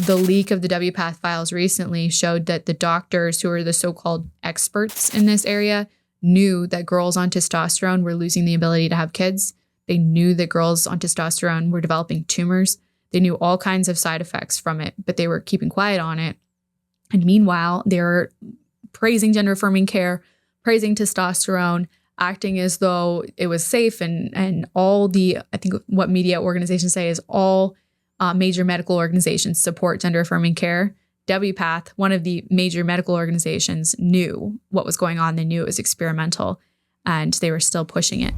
the leak of the WPATH files recently showed that the doctors who are the so-called experts in this area knew that girls on testosterone were losing the ability to have kids. They knew that girls on testosterone were developing tumors. They knew all kinds of side effects from it, but they were keeping quiet on it. And meanwhile, they're praising gender affirming care, praising testosterone, acting as though it was safe, and all the, I think what media organizations say is all major medical organizations support gender affirming care. WPATH, one of the major medical organizations, knew what was going on. They knew it was experimental, and they were still pushing it.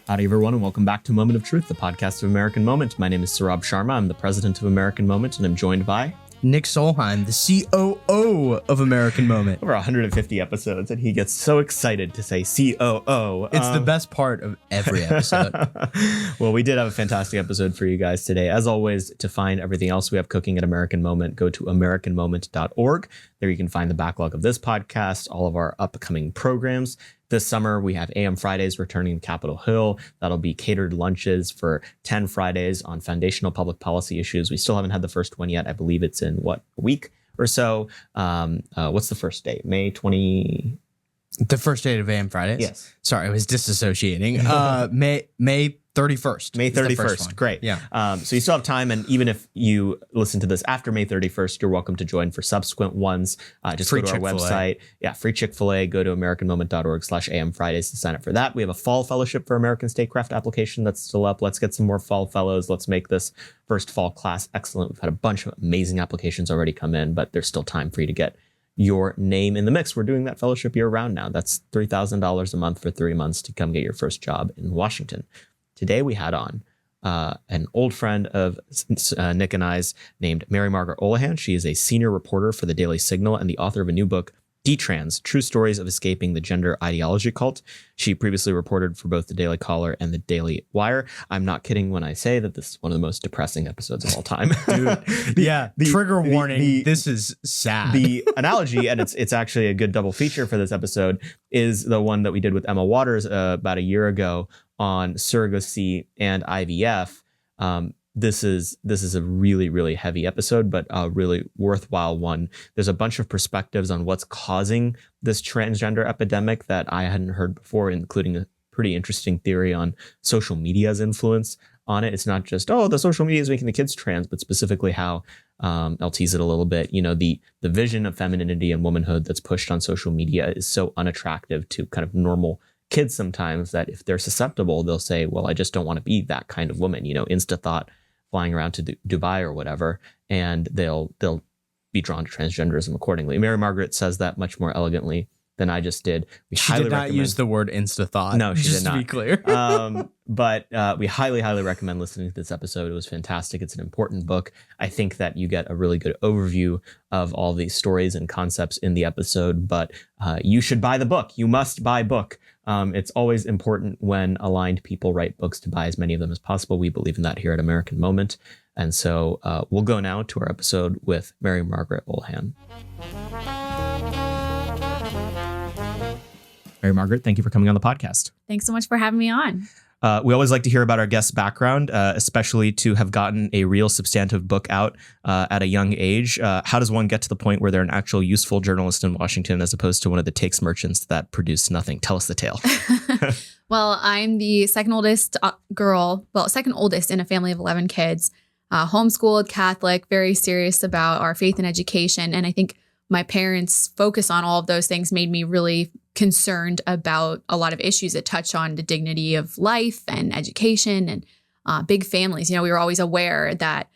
Howdy, everyone, and welcome back to Moment of Truth, the podcast of American Moment. My name is Saurabh Sharma. I'm the president of American Moment, and I'm joined by Nick Solheim, the COO of American Moment. Over 150 episodes, and he gets so excited to say COO. It's the best part of every episode. Well, we did have a fantastic episode for you guys today. As always, to find everything else we have cooking at American Moment, go to americanmoment.org. There you can find the backlog of this podcast, all of our upcoming programs. This summer, we have AM Fridays returning to Capitol Hill. That'll be catered lunches for 10 Fridays on foundational public policy issues. We still haven't had the first one yet. I believe it's in, a week or so. What's the first date? May 20... The first date of AM Fridays? Yes. Sorry, I was disassociating. May 31st. May 31st. Great. Yeah. So you still have time. And even if you listen to this after May 31st, you're welcome to join for subsequent ones. Just free go to our website. Yeah, free Chick-fil-A. Go to americanmoment.org/AM Fridays to sign up for that. We have a fall fellowship for American Statecraft application that's still up. Let's get some more fall fellows. Let's make this first fall class excellent. We've had a bunch of amazing applications already come in, but there's still time for you to get your name in the mix. We're doing that fellowship year round now. That's $3,000 a month for 3 months to come get your first job in Washington. Today we had on an old friend of Nick and I's named Mary Margaret Olohan. She is a senior reporter for the Daily Signal and the author of a new book, DeTrans, True Stories of Escaping the Gender Ideology Cult. She previously reported for both the Daily Caller and the Daily Wire. I'm not kidding when I say that this is one of the most depressing episodes of all time. Dude, trigger warning, this is sad. The analogy, and it's actually a good double feature for this episode, is the one that we did with Emma Waters about a year ago on surrogacy and IVF. This is a really, really heavy episode, but a really worthwhile one. There's a bunch of perspectives on what's causing this transgender epidemic that I hadn't heard before, including a pretty interesting theory on social media's influence on it. It's not just, the social media is making the kids trans, but specifically how, I'll tease it a little bit, the vision of femininity and womanhood that's pushed on social media is so unattractive to kind of normal kids sometimes that if they're susceptible, they'll say, well, I just don't want to be that kind of woman, insta thought, flying around to Dubai or whatever, and they'll be drawn to transgenderism accordingly. Mary Margaret says that much more elegantly than I just did. She did not use the word insta thought. No, she did not. Just to be clear. But we highly, highly recommend listening to this episode. It was fantastic. It's an important book. I think that you get a really good overview of all these stories and concepts in the episode, but you should buy the book. You must buy book. It's always important when aligned people write books to buy as many of them as possible. We believe in that here at American Moment. And so we'll go now to our episode with Mary Margaret Olohan. Mary Margaret, thank you for coming on the podcast. Thanks so much for having me on. We always like to hear about our guest's background, especially to have gotten a real substantive book out at a young age. How does one get to the point where they're an actual useful journalist in Washington as opposed to one of the takes merchants that produce nothing? Tell us the tale. Well, I'm the second oldest second oldest in a family of 11 kids, homeschooled, Catholic, very serious about our faith and education. And I think my parents' focus on all of those things made me really concerned about a lot of issues that touch on the dignity of life and education and big families. We were always aware that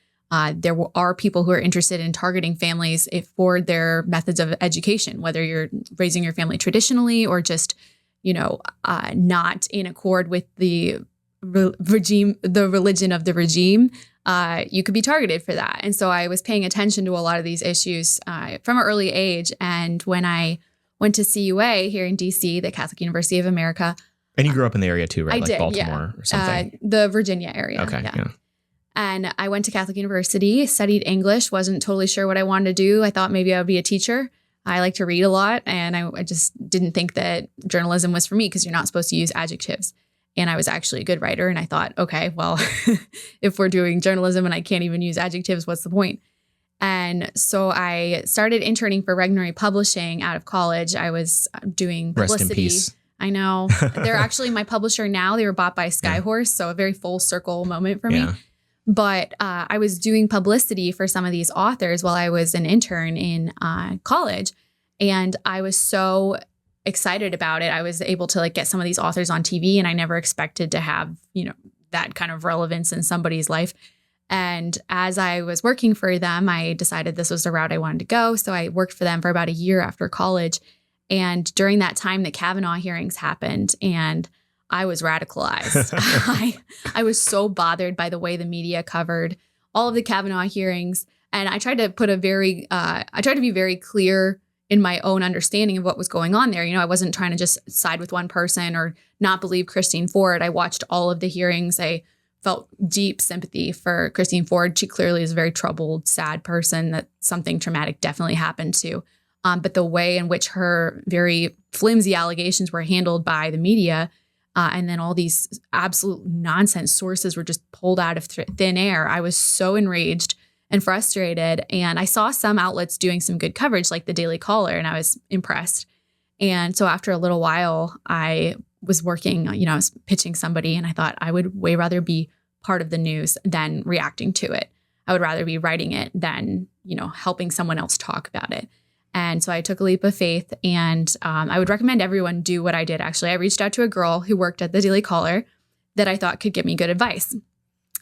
there are people who are interested in targeting families for their methods of education, whether you're raising your family traditionally or just, not in accord with the religion of the regime. You could be targeted for that. And so I was paying attention to a lot of these issues from an early age. And when I went to CUA here in DC, the Catholic University of America. And you grew up in the area too, right? I like did, Baltimore or something? The Virginia area. Okay, yeah. And I went to Catholic University, studied English, wasn't totally sure what I wanted to do. I thought maybe I would be a teacher. I like to read a lot, and I just didn't think that journalism was for me because you're not supposed to use adjectives. And I was actually a good writer, and I thought, okay, well, if we're doing journalism and I can't even use adjectives, what's the point? And so I started interning for Regnery Publishing out of college. I was doing publicity. Rest in peace. I know. They're actually my publisher now. They were bought by Skyhorse, so a very full circle moment for me. But I was doing publicity for some of these authors while I was an intern in college. And I was so excited about it. I was able to like get some of these authors on TV, and I never expected to have, that kind of relevance in somebody's life. And as I was working for them, I decided this was the route I wanted to go. So I worked for them for about a year after college. And during that time, the Kavanaugh hearings happened, and I was radicalized. I was so bothered by the way the media covered all of the Kavanaugh hearings. And I tried to be very clear in my own understanding of what was going on there. I wasn't trying to just side with one person or not believe Christine Ford. I watched all of the hearings. I felt deep sympathy for Christine Ford. She clearly is a very troubled, sad person that something traumatic definitely happened to. But the way in which her very flimsy allegations were handled by the media, and then all these absolute nonsense sources were just pulled out of thin air. I was so enraged and frustrated. And I saw some outlets doing some good coverage like the Daily Caller, and I was impressed. And so after a little while, I was working, I was pitching somebody, and I thought I would way rather be part of the news than reacting to it. I would rather be writing it than, helping someone else talk about it. And so I took a leap of faith, and I would recommend everyone do what I did. Actually, I reached out to a girl who worked at the Daily Caller that I thought could give me good advice.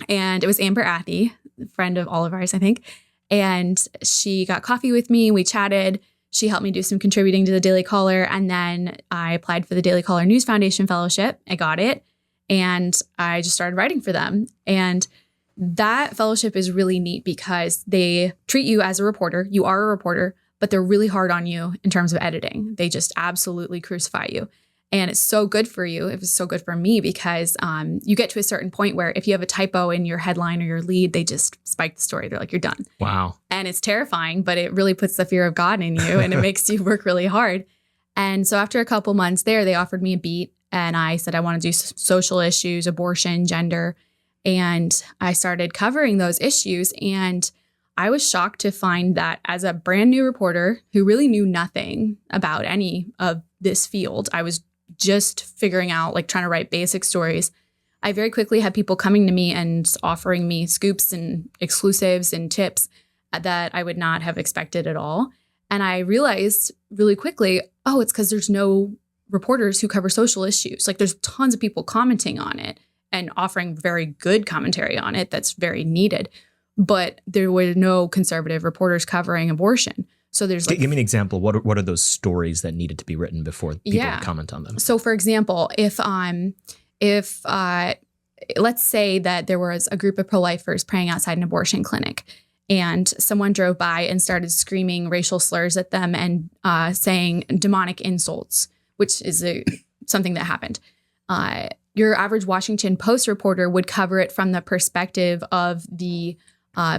And it was Amber Athey, a friend of all of ours, I think. And she got coffee with me. We chatted. She helped me do some contributing to the Daily Caller. And then I applied for the Daily Caller News Foundation Fellowship. I got it. And I just started writing for them. And that fellowship is really neat because they treat you as a reporter. You are a reporter, but they're really hard on you in terms of editing. They just absolutely crucify you. And it's so good for you. It was so good for me because you get to a certain point where if you have a typo in your headline or your lead, they just spike the story. They're like, you're done. Wow. And it's terrifying, but it really puts the fear of God in you and it makes you work really hard. And so after a couple months there, they offered me a beat, and I said, I want to do social issues, abortion, gender. And I started covering those issues. And I was shocked to find that as a brand new reporter who really knew nothing about any of this field, I was just figuring out, trying to write basic stories. I very quickly had people coming to me and offering me scoops and exclusives and tips that I would not have expected at all. And I realized really quickly, it's because there's no reporters who cover social issues. There's tons of people commenting on it and offering very good commentary on it that's very needed. But there were no conservative reporters covering abortion. So there's give me an example. What are those stories that needed to be written before people would comment on them? So for example, if let's say that there was a group of pro-lifers praying outside an abortion clinic, and someone drove by and started screaming racial slurs at them and saying demonic insults, which is something that happened. Your average Washington Post reporter would cover it from the perspective of the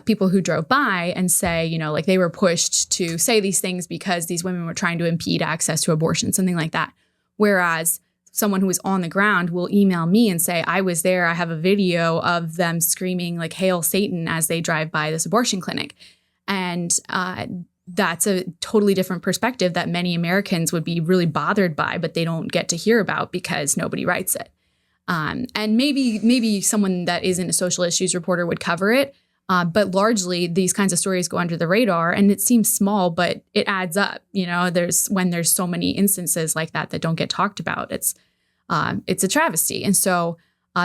people who drove by and say, they were pushed to say these things because these women were trying to impede access to abortion, something like that. Whereas someone who was on the ground will email me and say, I was there. I have a video of them screaming Hail Satan as they drive by this abortion clinic. And that's a totally different perspective that many Americans would be really bothered by, but they don't get to hear about because nobody writes it. And maybe someone that isn't a social issues reporter would cover it. But largely, these kinds of stories go under the radar, and it seems small, but it adds up. When there's so many instances like that don't get talked about, it's a travesty. And so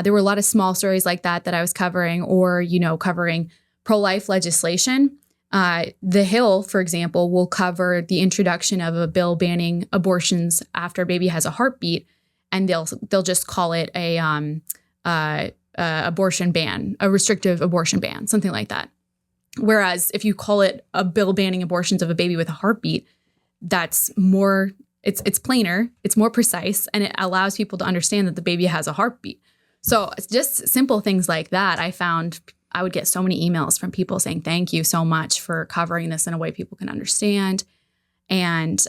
there were a lot of small stories like that I was covering, or covering pro-life legislation. The Hill, for example, will cover the introduction of a bill banning abortions after a baby has a heartbeat, and they'll just call it a abortion ban, a restrictive abortion ban, something like that. Whereas if you call it a bill banning abortions of a baby with a heartbeat, that's more, it's plainer, it's more precise, and it allows people to understand that the baby has a heartbeat. So it's just simple things like that I found I would get so many emails from people saying, thank you so much for covering this in a way people can understand. And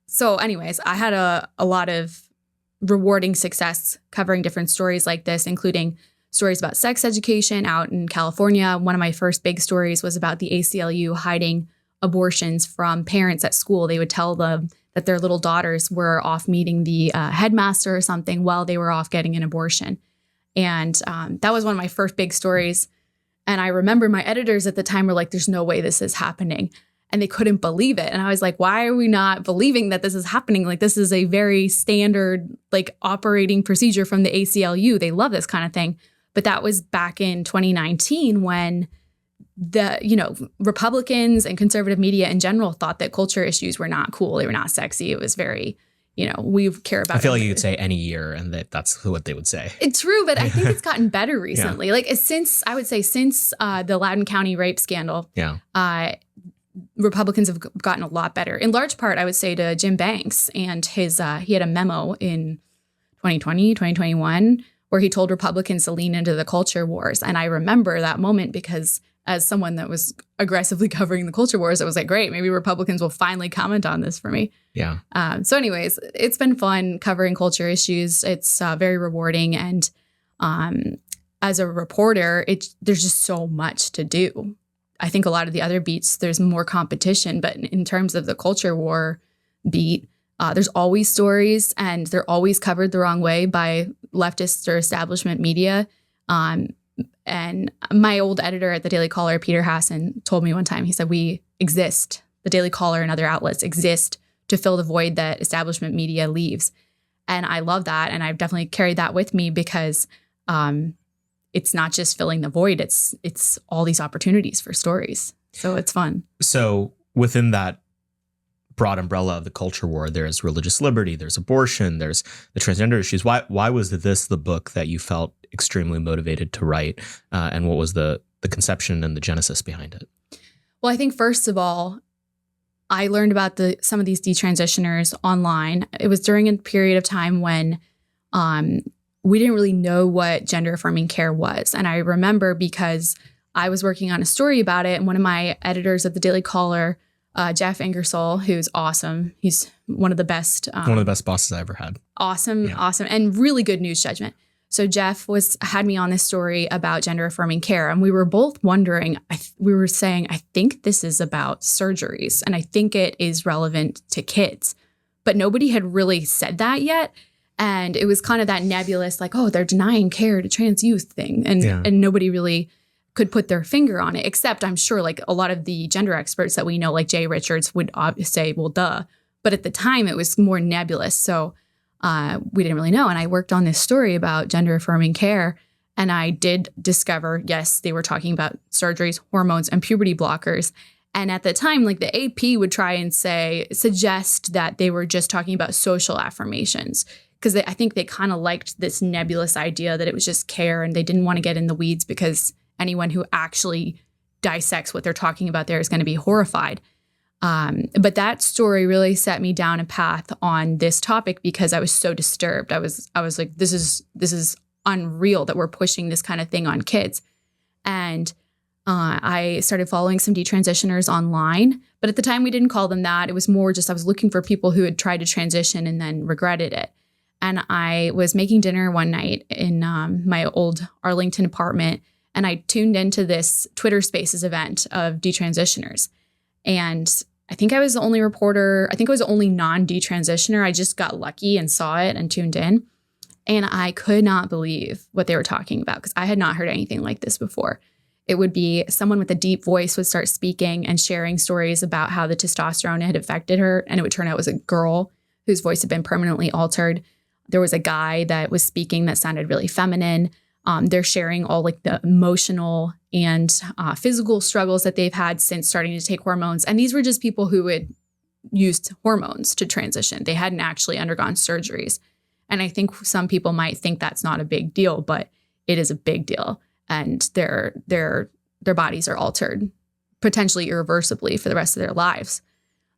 so anyways, I had a lot of rewarding success covering different stories like this, including stories about sex education out in California. One of my first big stories was about the ACLU hiding abortions from parents at school. They would tell them that their little daughters were off meeting the headmaster or something while they were off getting an abortion. And that was one of my first big stories. And I remember my editors at the time were like, there's no way this is happening. And they couldn't believe it. And I was like, why are we not believing that this is happening? Like, this is a very standard, like, operating procedure from the ACLU. They love this kind of thing. But that was back in 2019 when Republicans and conservative media in general thought that culture issues were not cool. They were not sexy. It was very, we care about. I feel like you could say any year and that's what they would say. It's true, but I think it's gotten better recently. Yeah. Like since the Loudoun County rape scandal, Republicans have gotten a lot better. In large part, I would say to Jim Banks and his, he had a memo in 2020, 2021, where he told Republicans to lean into the culture wars. And I remember that moment because as someone that was aggressively covering the culture wars, I was like, great, maybe Republicans will finally comment on this for me. Yeah. So anyways, it's been fun covering culture issues. It's very rewarding. And as a reporter, there's just so much to do. I think a lot of the other beats, there's more competition. But in terms of the culture war beat, there's always stories and they're always covered the wrong way by leftist or establishment media. And my old editor at the Daily Caller, Peter Hassan, told me one time, he said, we exist, the Daily Caller and other outlets exist to fill the void that establishment media leaves. And I love that. And I've definitely carried that with me because it's not just filling the void. It's all these opportunities for stories. So it's fun. So within that broad umbrella of the culture war, there's religious liberty, there's abortion, there's the transgender issues. Why was this the book that you felt extremely motivated to write? And what was the conception and the genesis behind it? Well, I think first of all, I learned about some of these detransitioners online. It was during a period of time when we didn't really know what gender affirming care was. And I remember because I was working on a story about it, and one of my editors at the Daily Caller, Jeff Ingersoll, who's awesome. He's one of the best. One of the best bosses I ever had. Awesome, and really good news judgment. So Jeff had me on this story about gender affirming care, and we were both wondering. We were saying, I think this is about surgeries, and I think it is relevant to kids, but nobody had really said that yet. And it was kind of that nebulous, like, oh, they're denying care to trans youth thing, and nobody really could put their finger on it, except I'm sure like a lot of the gender experts that we know, like Jay Richards, would say, well, duh. But at the time, it was more nebulous. So we didn't really know. And I worked on this story about gender affirming care. And I did discover, yes, they were talking about surgeries, hormones, and puberty blockers. And at the time, like the AP would try and suggest that they were just talking about social affirmations. Because I think they kind of liked this nebulous idea that it was just care and they didn't want to get in the weeds because anyone who actually dissects what they're talking about there is going to be horrified. But that story really set me down a path on this topic because I was so disturbed. I was like, this is unreal that we're pushing this kind of thing on kids. And I started following some detransitioners online. But at the time, we didn't call them that. It was more just I was looking for people who had tried to transition and then regretted it. And I was making dinner one night in my old Arlington apartment, and I tuned into this Twitter Spaces event of detransitioners. And I think I was the only reporter. I think I was the only non-detransitioner. I just got lucky and saw it and tuned in. And I could not believe what they were talking about because I had not heard anything like this before. It would be someone with a deep voice would start speaking and sharing stories about how the testosterone had affected her. And it would turn out it was a girl whose voice had been permanently altered. There was a guy that was speaking that sounded really feminine. They're sharing all like the emotional and physical struggles that they've had since starting to take hormones. And these were just people who had used hormones to transition. They hadn't actually undergone surgeries. And I think some people might think that's not a big deal, but it is a big deal. And their bodies are altered potentially irreversibly for the rest of their lives.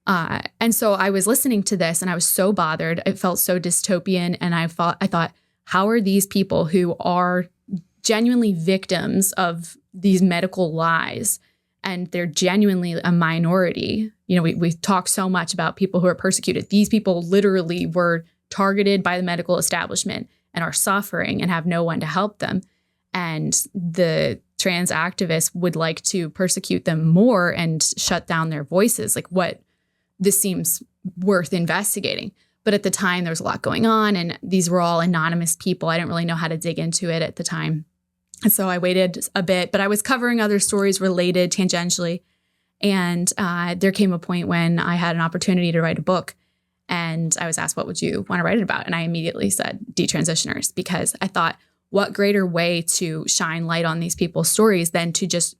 And so I was listening to this and I was so bothered. It felt so dystopian. And I thought, how are these people who are genuinely victims of these medical lies, and they're genuinely a minority. You know, we talk so much about people who are persecuted. These people literally were targeted by the medical establishment and are suffering and have no one to help them. And the trans activists would like to persecute them more and shut down their voices. Like, what, this seems worth investigating. But at the time, there was a lot going on, and these were all anonymous people. I didn't really know how to dig into it at the time. So I waited a bit, but I was covering other stories related tangentially. And there came a point when I had an opportunity to write a book, and I was asked, what would you want to write it about? And I immediately said Detransitioners, because I thought, what greater way to shine light on these people's stories than to just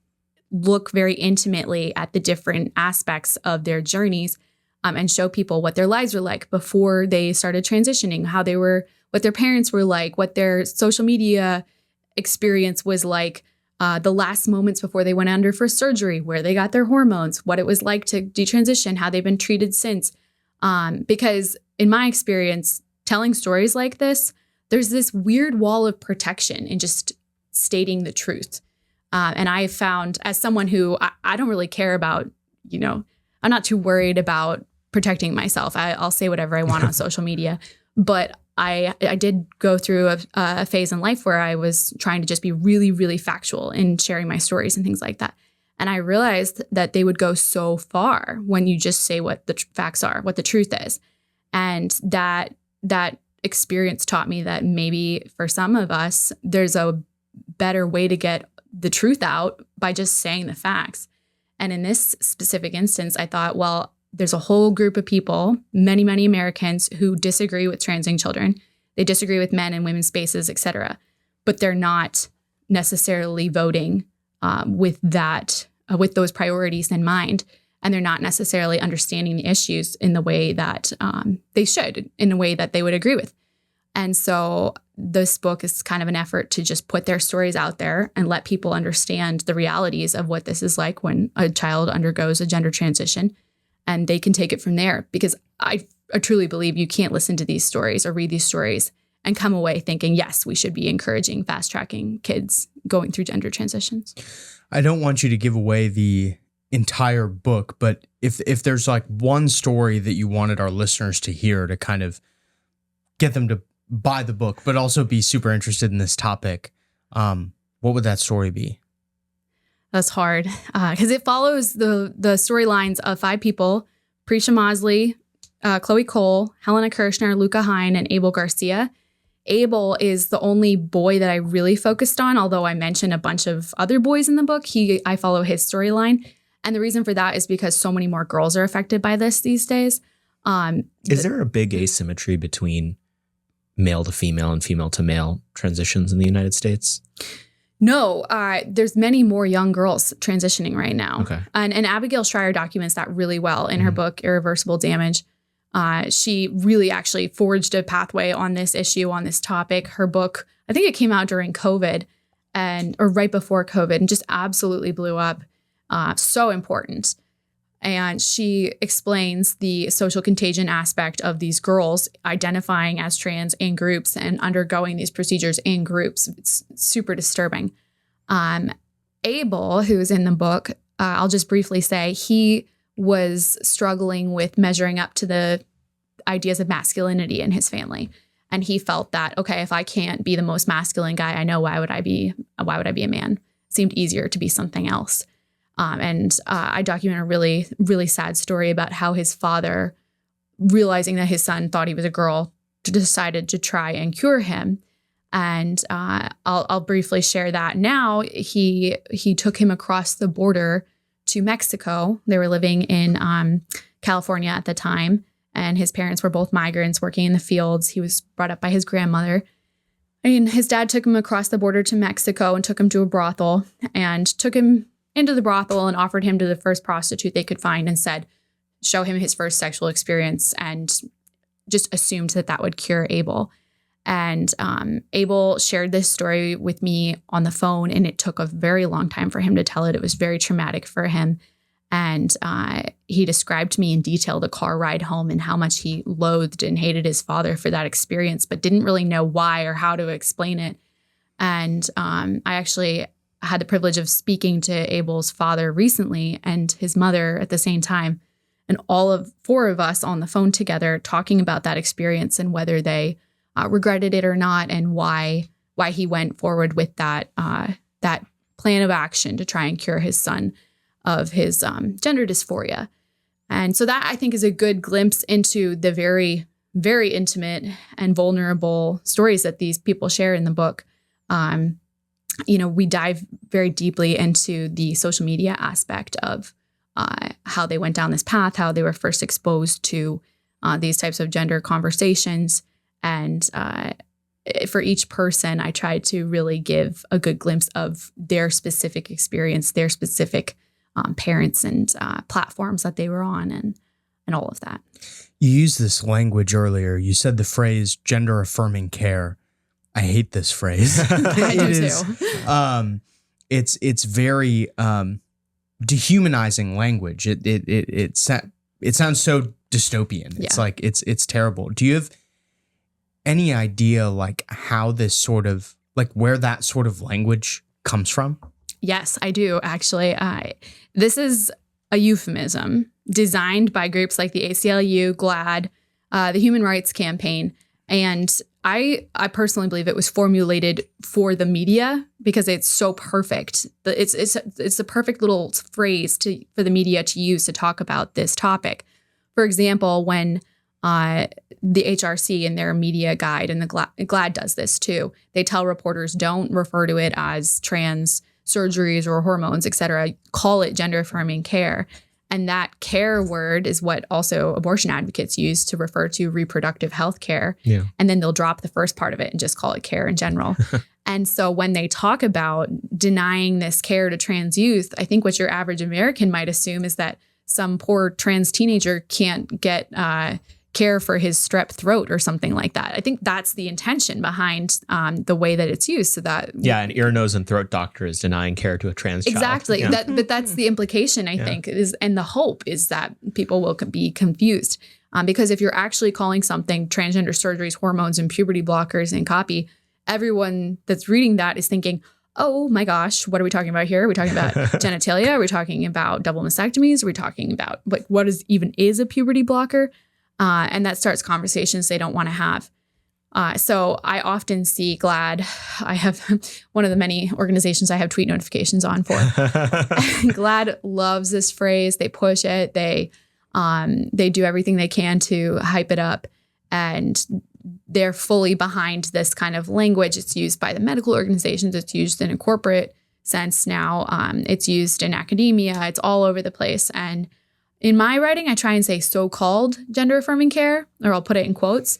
look very intimately at the different aspects of their journeys, and show people what their lives were like before they started transitioning, how they were, what their parents were like, what their social media experience was like, the last moments before they went under for surgery, where they got their hormones, what it was like to detransition, how they've been treated since. Because in my experience, telling stories like this, there's this weird wall of protection in just stating the truth. And I found, as someone who I don't really care about, you know, I'm not too worried about protecting myself. I'll say whatever I want on social media. But I did go through a phase in life where I was trying to just be really, really factual in sharing my stories and things like that. And I realized that they would go so far when you just say what the facts are, what the truth is. And that experience taught me that maybe for some of us, there's a better way to get the truth out by just saying the facts. And in this specific instance, I thought, well, there's a whole group of people, many, many Americans, who disagree with trans young children. They disagree with men and women's spaces, et cetera. But they're not necessarily voting with those priorities in mind. And they're not necessarily understanding the issues in the way that they should, in a way that they would agree with. And so this book is kind of an effort to just put their stories out there and let people understand the realities of what this is like when a child undergoes a gender transition. And they can take it from there, because I truly believe you can't listen to these stories or read these stories and come away thinking, yes, we should be encouraging fast tracking kids going through gender transitions. I don't want you to give away the entire book, but if there's like one story that you wanted our listeners to hear to kind of get them to buy the book, but also be super interested in this topic, what would that story be? That's hard because it follows the storylines of 5 people: Prisha Mosley, Chloe Cole, Helena Kirshner, Luca Hine, and Abel Garcia. Abel is the only boy that I really focused on, although I mentioned a bunch of other boys in the book. I follow his storyline. And the reason for that is because so many more girls are affected by this these days. Is there a big asymmetry between male to female and female to male transitions in the United States? No, there's many more young girls transitioning right now. Okay. And Abigail Schreier documents that really well in her book, Irreversible Damage. She really actually forged a pathway on this issue, on this topic. Her book, I think it came out during COVID or right before COVID, and just absolutely blew up. So important. And she explains the social contagion aspect of these girls identifying as trans in groups and undergoing these procedures in groups. It's super disturbing. Abel, who's in the book, I'll just briefly say, he was struggling with measuring up to the ideas of masculinity in his family. And he felt that, okay, if I can't be the most masculine guy I know, why would I be a man? It seemed easier to be something else. And I document a really, really sad story about how his father, realizing that his son thought he was a girl, decided to try and cure him. And I'll briefly share that. Now he took him across the border to Mexico. They were living in California at the time, and his parents were both migrants working in the fields. He was brought up by his grandmother. And his dad took him across the border to Mexico and took him to a brothel and took him into the brothel and offered him to the first prostitute they could find and said, show him his first sexual experience, and just assumed that would cure Abel. And Abel shared this story with me on the phone, and it took a very long time for him to tell it. It was very traumatic for him. And he described to me in detail the car ride home and how much he loathed and hated his father for that experience, but didn't really know why or how to explain it. And I actually had the privilege of speaking to Abel's father recently and his mother at the same time. And all of 4 of us on the phone together talking about that experience and whether they regretted it or not, and why he went forward with that plan of action to try and cure his son of his gender dysphoria. And so that, I think, is a good glimpse into the very, very intimate and vulnerable stories that these people share in the book. We dive very deeply into the social media aspect of how they went down this path, how they were first exposed to these types of gender conversations. And for each person, I tried to really give a good glimpse of their specific experience, their specific parents and platforms that they were on, and all of that. You used this language earlier. You said the phrase gender affirming care. I hate this phrase. I do too. It's very dehumanizing language. It sounds so dystopian. It's like it's terrible. Do you have any idea like how this sort of like where that sort of language comes from? Yes, I do actually. This is a euphemism designed by groups like the ACLU, GLAAD, the Human Rights Campaign, and I personally believe it was formulated for the media because it's so perfect. It's the perfect little phrase for the media to use to talk about this topic. For example, when the HRC in their media guide, and the GLAAD does this too, they tell reporters don't refer to it as trans surgeries or hormones, et cetera. Call it gender affirming care. And that care word is what also abortion advocates use to refer to reproductive health care. Yeah. And then they'll drop the first part of it and just call it care in general. And so when they talk about denying this care to trans youth, I think what your average American might assume is that some poor trans teenager can't get care for his strep throat or something like that. I think that's the intention behind the way that it's used. So that an ear, nose, and throat doctor is denying care to a trans exactly. child. Yeah. But that's the implication, I think, and the hope is that people will be confused. Because if you're actually calling something transgender surgeries, hormones, and puberty blockers and copy, everyone that's reading that is thinking, oh my gosh, what are we talking about here? Are we talking about genitalia? Are we talking about double mastectomies? Are we talking about what is a puberty blocker? And that starts conversations they don't want to have. So I often see GLAAD. I have one of the many organizations I have tweet notifications on for. GLAAD loves this phrase. They push it. They do everything they can to hype it up. And they're fully behind this kind of language. It's used by the medical organizations. It's used in a corporate sense now. It's used in academia. It's all over the place. And in my writing, I try and say so-called gender affirming care, or I'll put it in quotes,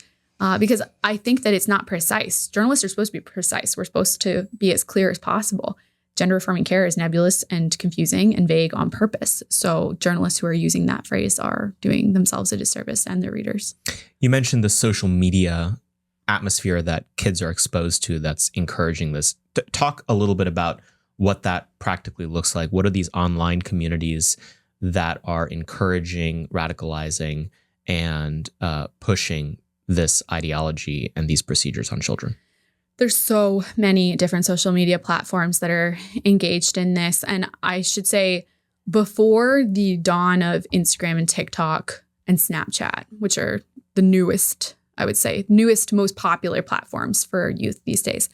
because I think that it's not precise. Journalists are supposed to be precise. We're supposed to be as clear as possible. Gender affirming care is nebulous and confusing and vague on purpose. So journalists who are using that phrase are doing themselves a disservice and their readers. You mentioned the social media atmosphere that kids are exposed to that's encouraging this. Talk a little bit about what that practically looks like. What are these online communities that are encouraging, radicalizing, and pushing this ideology and these procedures on children? There's so many different social media platforms that are engaged in this. And I should say, before the dawn of Instagram and TikTok and Snapchat, which are the newest, most popular platforms for youth these days,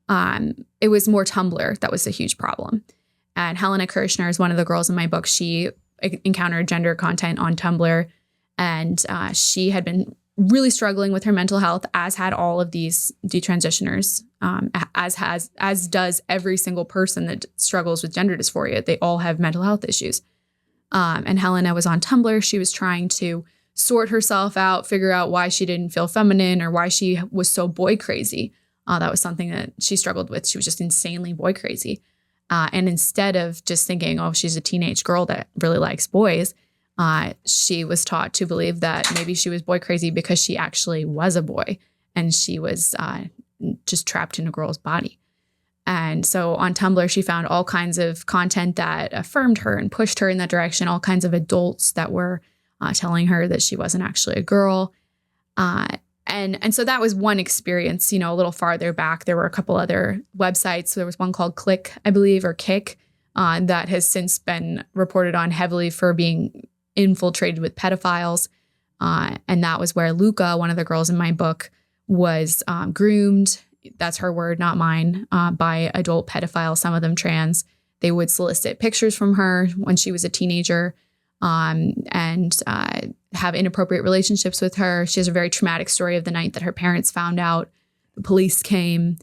it was more Tumblr that was a huge problem. And Helena Kirshner is one of the girls in my book. She encountered gender content on Tumblr, and she had been really struggling with her mental health, as had all of these detransitioners, as does every single person that struggles with gender dysphoria. They all have mental health issues. And Helena was on Tumblr. She was trying to sort herself out, figure out why she didn't feel feminine or why she was so boy crazy. That was something that she struggled with. She was just insanely boy crazy. And instead of just thinking, oh, she's a teenage girl that really likes boys, she was taught to believe that maybe she was boy crazy because she actually was a boy and she was just trapped in a girl's body. And so on Tumblr, she found all kinds of content that affirmed her and pushed her in that direction, all kinds of adults that were telling her that she wasn't actually a girl. And And so that was one experience. A little farther back, there were a couple other websites. So there was one called Click, I believe, or Kick, that has since been reported on heavily for being infiltrated with pedophiles. And that was where Luca, one of the girls in my book, was groomed. That's her word, not mine, by adult pedophiles, some of them trans. They would solicit pictures from her when she was a teenager, and have inappropriate relationships with her. She has a very traumatic story of the night that her parents found out. The police came.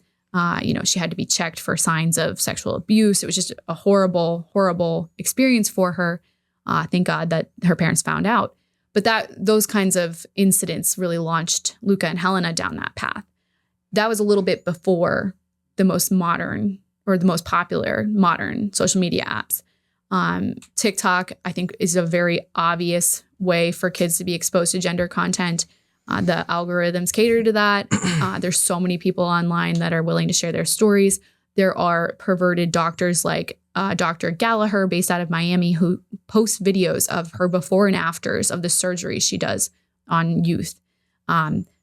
She had to be checked for signs of sexual abuse. It was just a horrible, horrible experience for her. Thank God that her parents found out. But those kinds of incidents really launched Luca and Helena down that path. That was a little bit before the most modern or the most popular modern social media apps. TikTok, I think, is a very obvious way for kids to be exposed to gender content. The algorithms cater to that. There's so many people online that are willing to share their stories. There are perverted doctors like Dr. Gallagher, based out of Miami, who posts videos of her before and afters of the surgery she does on youth.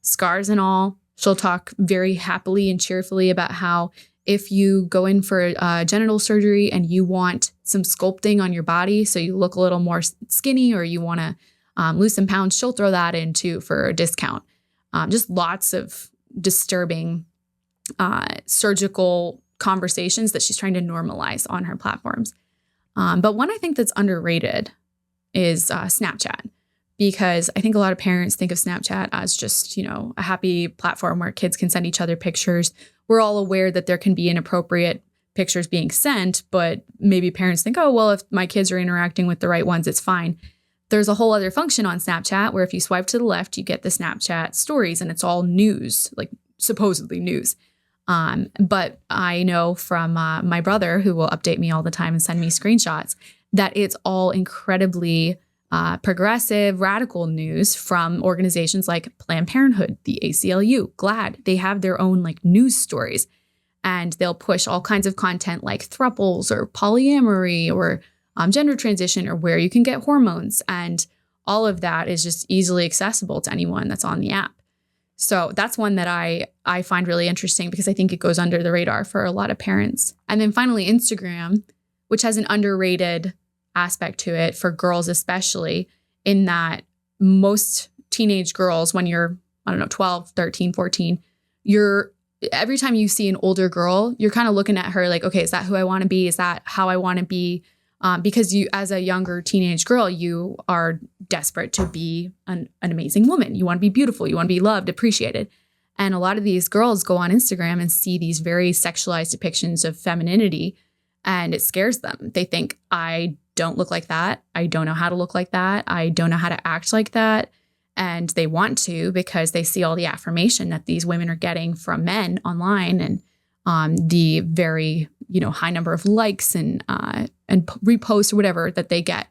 Scars and all, she'll talk very happily and cheerfully about how if you go in for genital surgery and you want some sculpting on your body so you look a little more skinny, or you want to lose some pounds, she'll throw that in too for a discount. Just lots of disturbing surgical conversations that she's trying to normalize on her platforms. But one I think that's underrated is Snapchat, because I think a lot of parents think of Snapchat as just, a happy platform where kids can send each other pictures. We're all aware that there can be inappropriate pictures being sent, but maybe parents think, oh, well, if my kids are interacting with the right ones, it's fine. There's a whole other function on Snapchat where if you swipe to the left, you get the Snapchat stories, and it's all news, like supposedly news. But I know from my brother, who will update me all the time and send me screenshots, that it's all incredibly progressive, radical news from organizations like Planned Parenthood, the ACLU, GLAAD. They have their own news stories, and they'll push all kinds of content like thruples or polyamory or gender transition, or where you can get hormones. And all of that is just easily accessible to anyone that's on the app. So that's one that I find really interesting, because I think it goes under the radar for a lot of parents. And then finally, Instagram, which has an underrated aspect to it for girls, especially, in that most teenage girls, when you're, 12, 13, 14, every time you see an older girl, you're kind of looking at her like, okay, is that who I want to be? Is that how I want to be? Because you, as a younger teenage girl, you are desperate to be an amazing woman. You want to be beautiful. You want to be loved, appreciated. And a lot of these girls go on Instagram and see these very sexualized depictions of femininity, and it scares them. They think, I don't look like that. I don't know how to look like that. I don't know how to act like that. And they want to, because they see all the affirmation that these women are getting from men online, and the very, high number of likes and reposts or whatever that they get.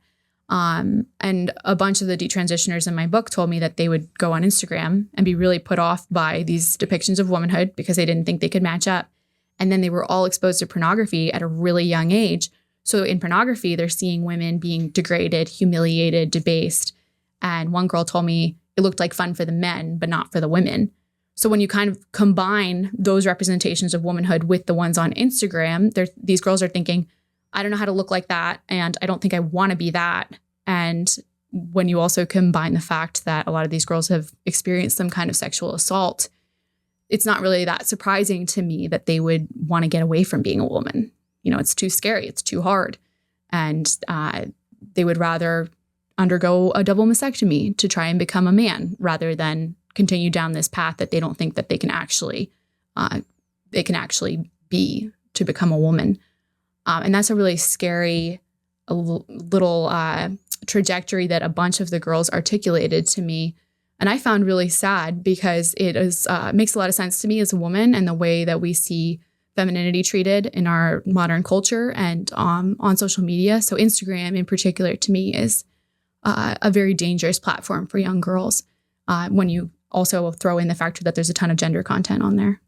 And a bunch of the detransitioners in my book told me that they would go on Instagram and be really put off by these depictions of womanhood because they didn't think they could match up. And then they were all exposed to pornography at a really young age. So in pornography, they're seeing women being degraded, humiliated, debased. And one girl told me it looked like fun for the men, but not for the women. So when you kind of combine those representations of womanhood with the ones on Instagram, these girls are thinking, I don't know how to look like that, and I don't think I want to be that. And when you also combine the fact that a lot of these girls have experienced some kind of sexual assault, it's not really that surprising to me that they would want to get away from being a woman. It's too scary. It's too hard. And they would rather undergo a double mastectomy to try and become a man rather than continue down this path that they don't think that they can actually be to become a woman. And that's a really scary little trajectory that a bunch of the girls articulated to me. And I found really sad, because it makes a lot of sense to me as a woman, and the way that we see femininity treated in our modern culture and on social media. So Instagram in particular, to me, is a very dangerous platform for young girls, when you also throw in the factor that there's a ton of gender content on there.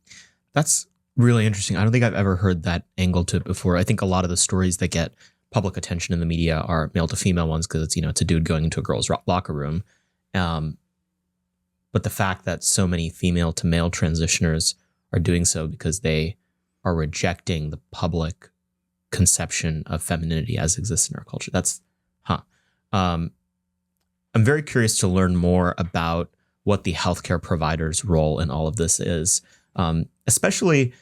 That's really interesting. I don't think I've ever heard that angle to it before. I think a lot of the stories that get public attention in the media are male to female ones, because it's, it's a dude going into a girl's locker room. but the fact that so many female to male transitioners are doing so because they are rejecting the public conception of femininity as exists in our culture. I'm very curious to learn more about what the healthcare provider's role in all of this is. Especially,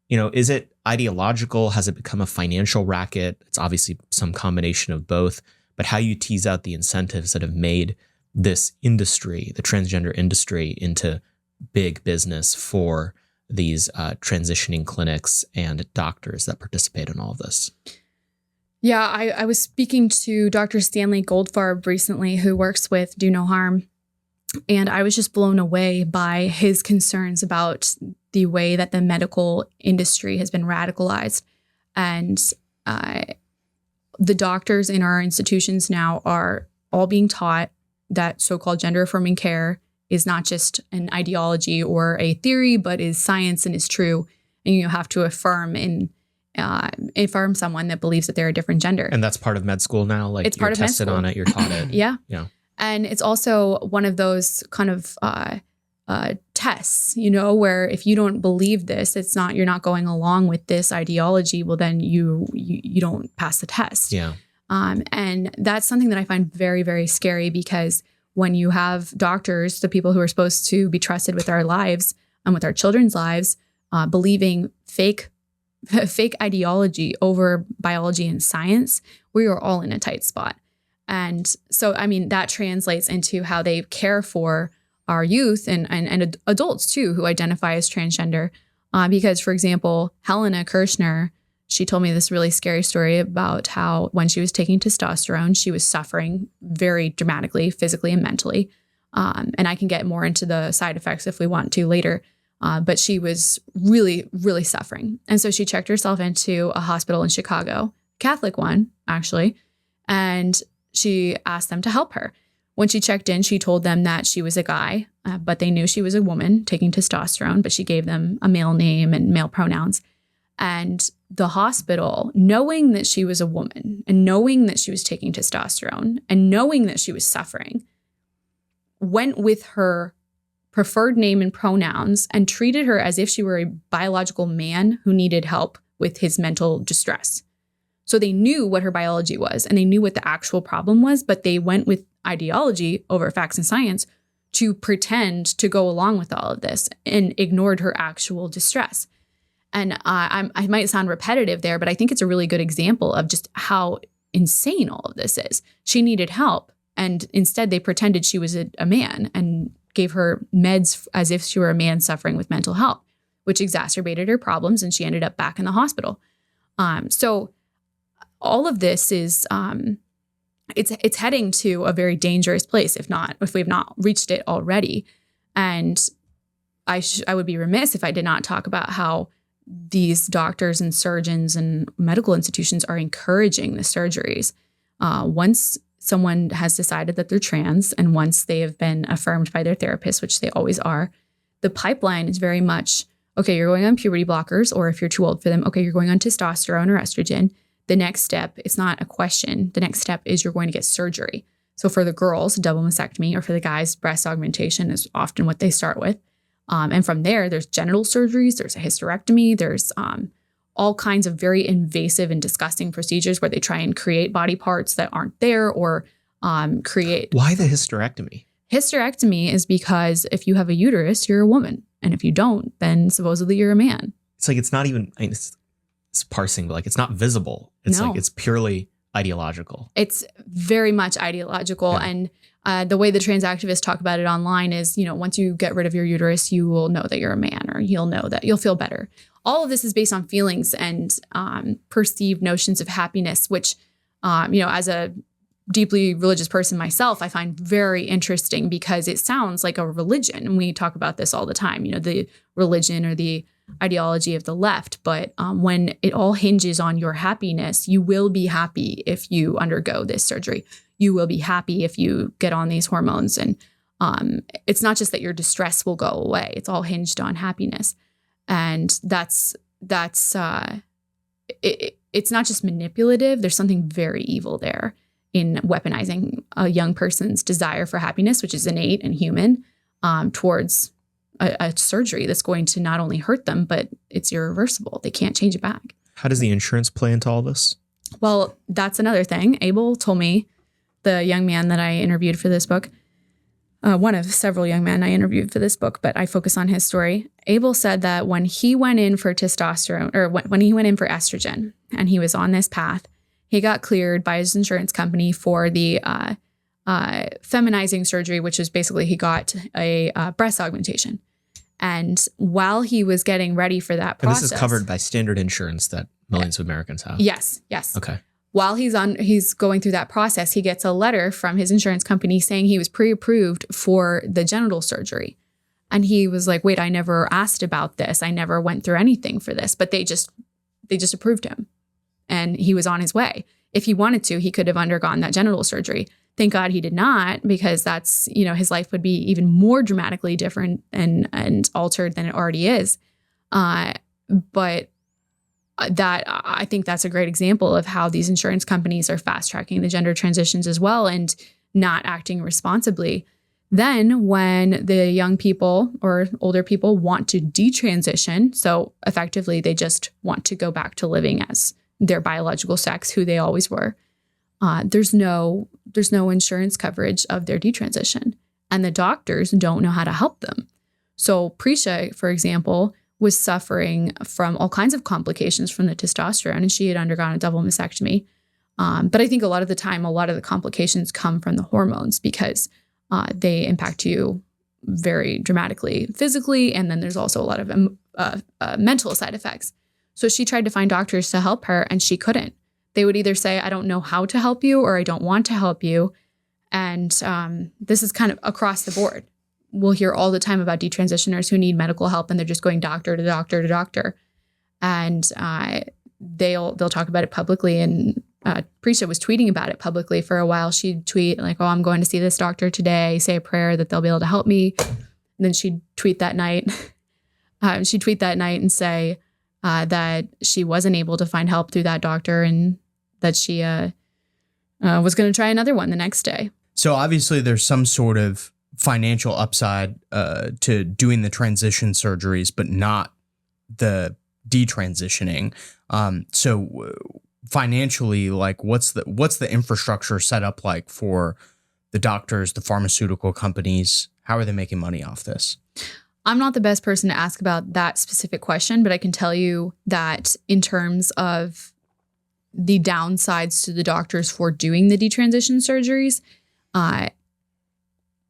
is it ideological? Has it become a financial racket? It's obviously some combination of both, but how you tease out the incentives that have made this industry, the transgender industry, into big business for these transitioning clinics and doctors that participate in all of this. Yeah, I was speaking to Dr. Stanley Goldfarb recently, who works with Do No Harm, and I was just blown away by his concerns about the way that the medical industry has been radicalized. And the doctors in our institutions now are all being taught that so-called gender-affirming care is not just an ideology or a theory, but is science and is true. And you have to affirm someone that believes that they're a different gender. And that's part of med school now? Like, it's part of med tested school. on it, you're taught it. Yeah. Yeah. And it's also one of those kind of tests, where if you don't believe this, you're not going along with this ideology, well, then you don't pass the test. Yeah. And that's something that I find very, very scary, because when you have doctors, the people who are supposed to be trusted with our lives and with our children's lives, believing fake ideology over biology and science, we are all in a tight spot. And so, that translates into how they care for our youth and adults too, who identify as transgender. Because, for example, Helena Kirshner, she told me this really scary story about how when she was taking testosterone, she was suffering very dramatically, physically and mentally. And I can get more into the side effects if we want to later. But she was really, really suffering. And so she checked herself into a hospital in Chicago, Catholic one, actually, and she asked them to help her. When she checked in, she told them that she was a guy, but they knew she was a woman taking testosterone, but she gave them a male name and male pronouns. And the hospital, knowing that she was a woman and knowing that she was taking testosterone and knowing that she was suffering, went with her preferred name and pronouns and treated her as if she were a biological man who needed help with his mental distress. So they knew what her biology was and they knew what the actual problem was, but they went with ideology over facts and science to pretend to go along with all of this and ignored her actual distress. And I might sound repetitive there, but I think it's a really good example of just how insane all of this is. She needed help, and instead they pretended she was a man and gave her meds as if she were a man suffering with mental health, which exacerbated her problems, and she ended up back in the hospital. So all of this is it's heading to a very dangerous place, if we've not reached it already. And I would be remiss if I did not talk about how these doctors and surgeons and medical institutions are encouraging the surgeries. Once someone has decided that they're trans and once they have been affirmed by their therapist, which they always are, the pipeline is very much, okay, you're going on puberty blockers, or if you're too old for them, okay, you're going on testosterone or estrogen. The next step, it's not a question. The next step is you're going to get surgery. So for the girls, double mastectomy, or for the guys, breast augmentation is often what they start with. And from there, there's genital surgeries, there's a hysterectomy, there's all kinds of very invasive and disgusting procedures where they try and create body parts that aren't there or create. Why the hysterectomy? Hysterectomy is because if you have a uterus, you're a woman. And if you don't, then supposedly you're a man. It's like, it's not even, it's parsing, but like, it's not visible. It's No. like, it's purely ideological. It's very much ideological. Yeah. And the way the trans activists talk about it online is, once you get rid of your uterus, you will know that you're a man, or you'll know that you'll feel better. All of this is based on feelings and perceived notions of happiness, which, as a deeply religious person myself, I find very interesting because it sounds like a religion. And we talk about this all the time, the religion or the ideology of the left. But when it all hinges on your happiness, you will be happy if you undergo this surgery. You will be happy if you get on these hormones. And it's not just that your distress will go away. It's all hinged on happiness. And it's not just manipulative. There's something very evil there in weaponizing a young person's desire for happiness, which is innate and human, towards a surgery that's going to not only hurt them, but it's irreversible. They can't change it back. How does the insurance play into all this? Well, that's another thing. Abel told me, the young man that I interviewed for this book, one of several young men I interviewed for this book, but I focus on his story. Abel said that when he went in for testosterone, or when he went in for estrogen, and he was on this path, he got cleared by his insurance company for the feminizing surgery, which is basically he got a breast augmentation. And while he was getting ready for that process, And this is covered by standard insurance that millions of Americans have. Yes. Okay. While he's going through that process, he gets a letter from his insurance company saying he was pre-approved for the genital surgery. And he was like, wait, I never asked about this. I never went through anything for this, but they just approved him and he was on his way. If he wanted to, he could have undergone that genital surgery. Thank God he did not, because that's, his life would be even more dramatically different and altered than it already is. But that, I think that's a great example of how these insurance companies are fast tracking the gender transitions as well and not acting responsibly. Then when the young people or older people want to detransition, so effectively they just want to go back to living as their biological sex, who they always were, there's no insurance coverage of their detransition, and the doctors don't know how to help them. So Prisha, for example, was suffering from all kinds of complications from the testosterone, and she had undergone a double mastectomy. But I think a lot of the time, a lot of the complications come from the hormones because they impact you very dramatically physically, and then there's also a lot of mental side effects. So she tried to find doctors to help her, and she couldn't. They would either say, I don't know how to help you, or I don't want to help you. And this is kind of across the board. We'll hear all the time about detransitioners who need medical help, and they're just going doctor to doctor to doctor. And they'll talk about it publicly. And Prisha was tweeting about it publicly for a while. She'd tweet like, oh, I'm going to see this doctor today, say a prayer that they'll be able to help me. And then she'd tweet that night. She'd tweet that night and say that she wasn't able to find help through that doctor, and that she was going to try another one the next day. So obviously there's some sort of financial upside to doing the transition surgeries, but not the detransitioning. So financially, like what's the infrastructure set up like for the doctors, the pharmaceutical companies? How are they making money off this? I'm not the best person to ask about that specific question, but I can tell you that in terms of the downsides to the doctors for doing the detransition surgeries,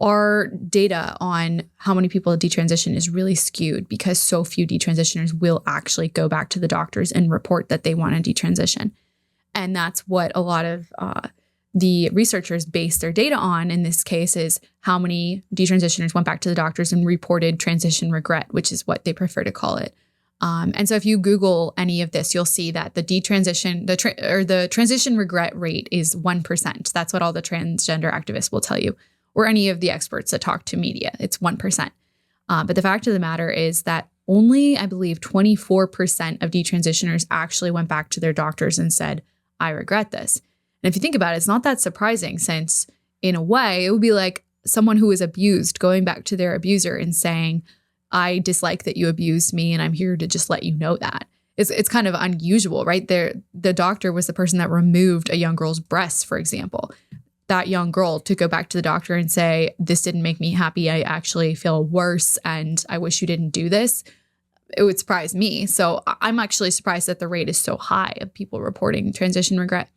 our data on how many people detransition is really skewed because so few detransitioners will actually go back to the doctors and report that they want to detransition. And that's what a lot of the researchers base their data on in this case, is how many detransitioners went back to the doctors and reported transition regret, which is what they prefer to call it. And so if you Google any of this, you'll see that the the transition regret rate is 1%. That's what all the transgender activists will tell you, or any of the experts that talk to media. It's 1%. But the fact of the matter is that only, I believe, 24% of detransitioners actually went back to their doctors and said, I regret this. And if you think about it, it's not that surprising, since in a way it would be like someone who was abused going back to their abuser and saying, I dislike that you abused me, and I'm here to just let you know that. It's kind of unusual, right? The doctor was the person that removed a young girl's breasts, for example. That young girl to go back to the doctor and say, this didn't make me happy. I actually feel worse, and I wish you didn't do this. It would surprise me. So I'm actually surprised that the rate is so high of people reporting transition regret.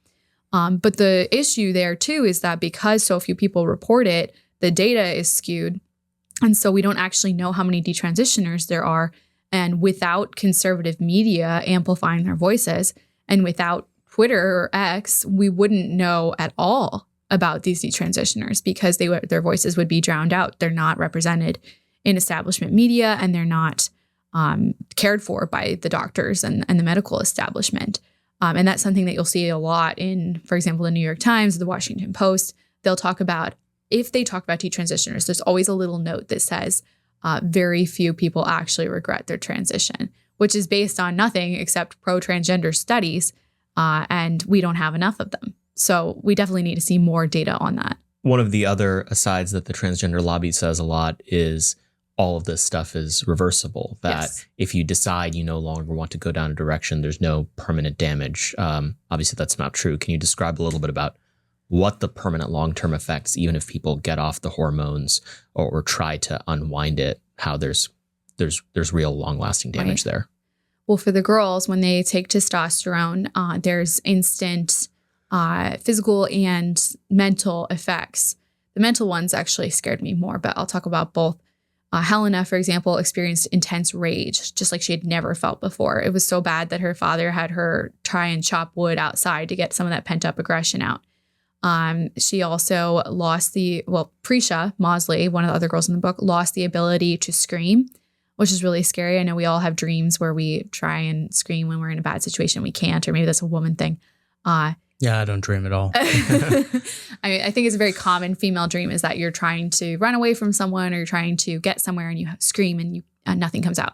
But the issue there too is that because so few people report it, the data is skewed. And so we don't actually know how many detransitioners there are. And without conservative media amplifying their voices, and without Twitter or X, we wouldn't know at all about these detransitioners because their voices would be drowned out. They're not represented in establishment media, and they're not cared for by the doctors and the medical establishment. And that's something that you'll see a lot in, for example, the New York Times, the Washington Post. They'll talk about, if they talk about detransitioners, there's always a little note that says very few people actually regret their transition, which is based on nothing except pro-transgender studies, and we don't have enough of them. So we definitely need to see more data on that. One of the other asides that the transgender lobby says a lot is all of this stuff is reversible, that Yes. if you decide you no longer want to go down a direction, there's no permanent damage. Obviously, that's not true. Can you describe a little bit about what the permanent long-term effects, even if people get off the hormones or try to unwind it, how there's real long-lasting damage there? Well, for the girls, when they take testosterone, there's instant physical and mental effects. The mental ones actually scared me more, but I'll talk about both. Helena, for example, experienced intense rage, just like she had never felt before. It was so bad that her father had her try and chop wood outside to get some of that pent-up aggression out. She also lost Prisha Mosley, one of the other girls in the book, lost the ability to scream, which is really scary. I know we all have dreams where we try and scream when we're in a bad situation. We can't, or maybe that's a woman thing. Yeah, I don't dream at all. I think it's a very common female dream is that you're trying to run away from someone or you're trying to get somewhere and you scream and nothing comes out.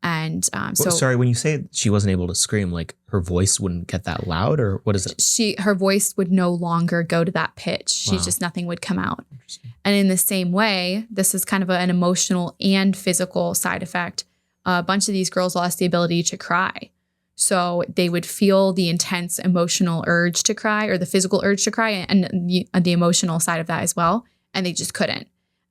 And Sorry, when you say she wasn't able to scream, like her voice wouldn't get that loud, or what is it? Her voice would no longer go to that pitch. Nothing would come out. And in the same way, this is kind of an emotional and physical side effect. A bunch of these girls lost the ability to cry. So they would feel the intense emotional urge to cry or the physical urge to cry and the emotional side of that as well. And they just couldn't.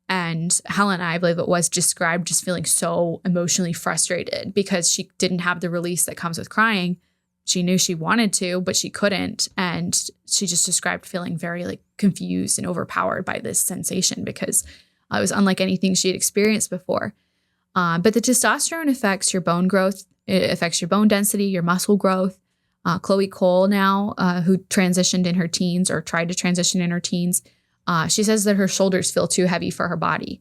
And Helen, I believe it was, described just feeling so emotionally frustrated because she didn't have the release that comes with crying. She knew she wanted to, but she couldn't. And she just described feeling very confused and overpowered by this sensation because it was unlike anything she had experienced before. But the testosterone affects your bone growth. It affects your bone density, your muscle growth. Chloe Cole now, who transitioned in her teens or tried to transition in her teens, she says that her shoulders feel too heavy for her body.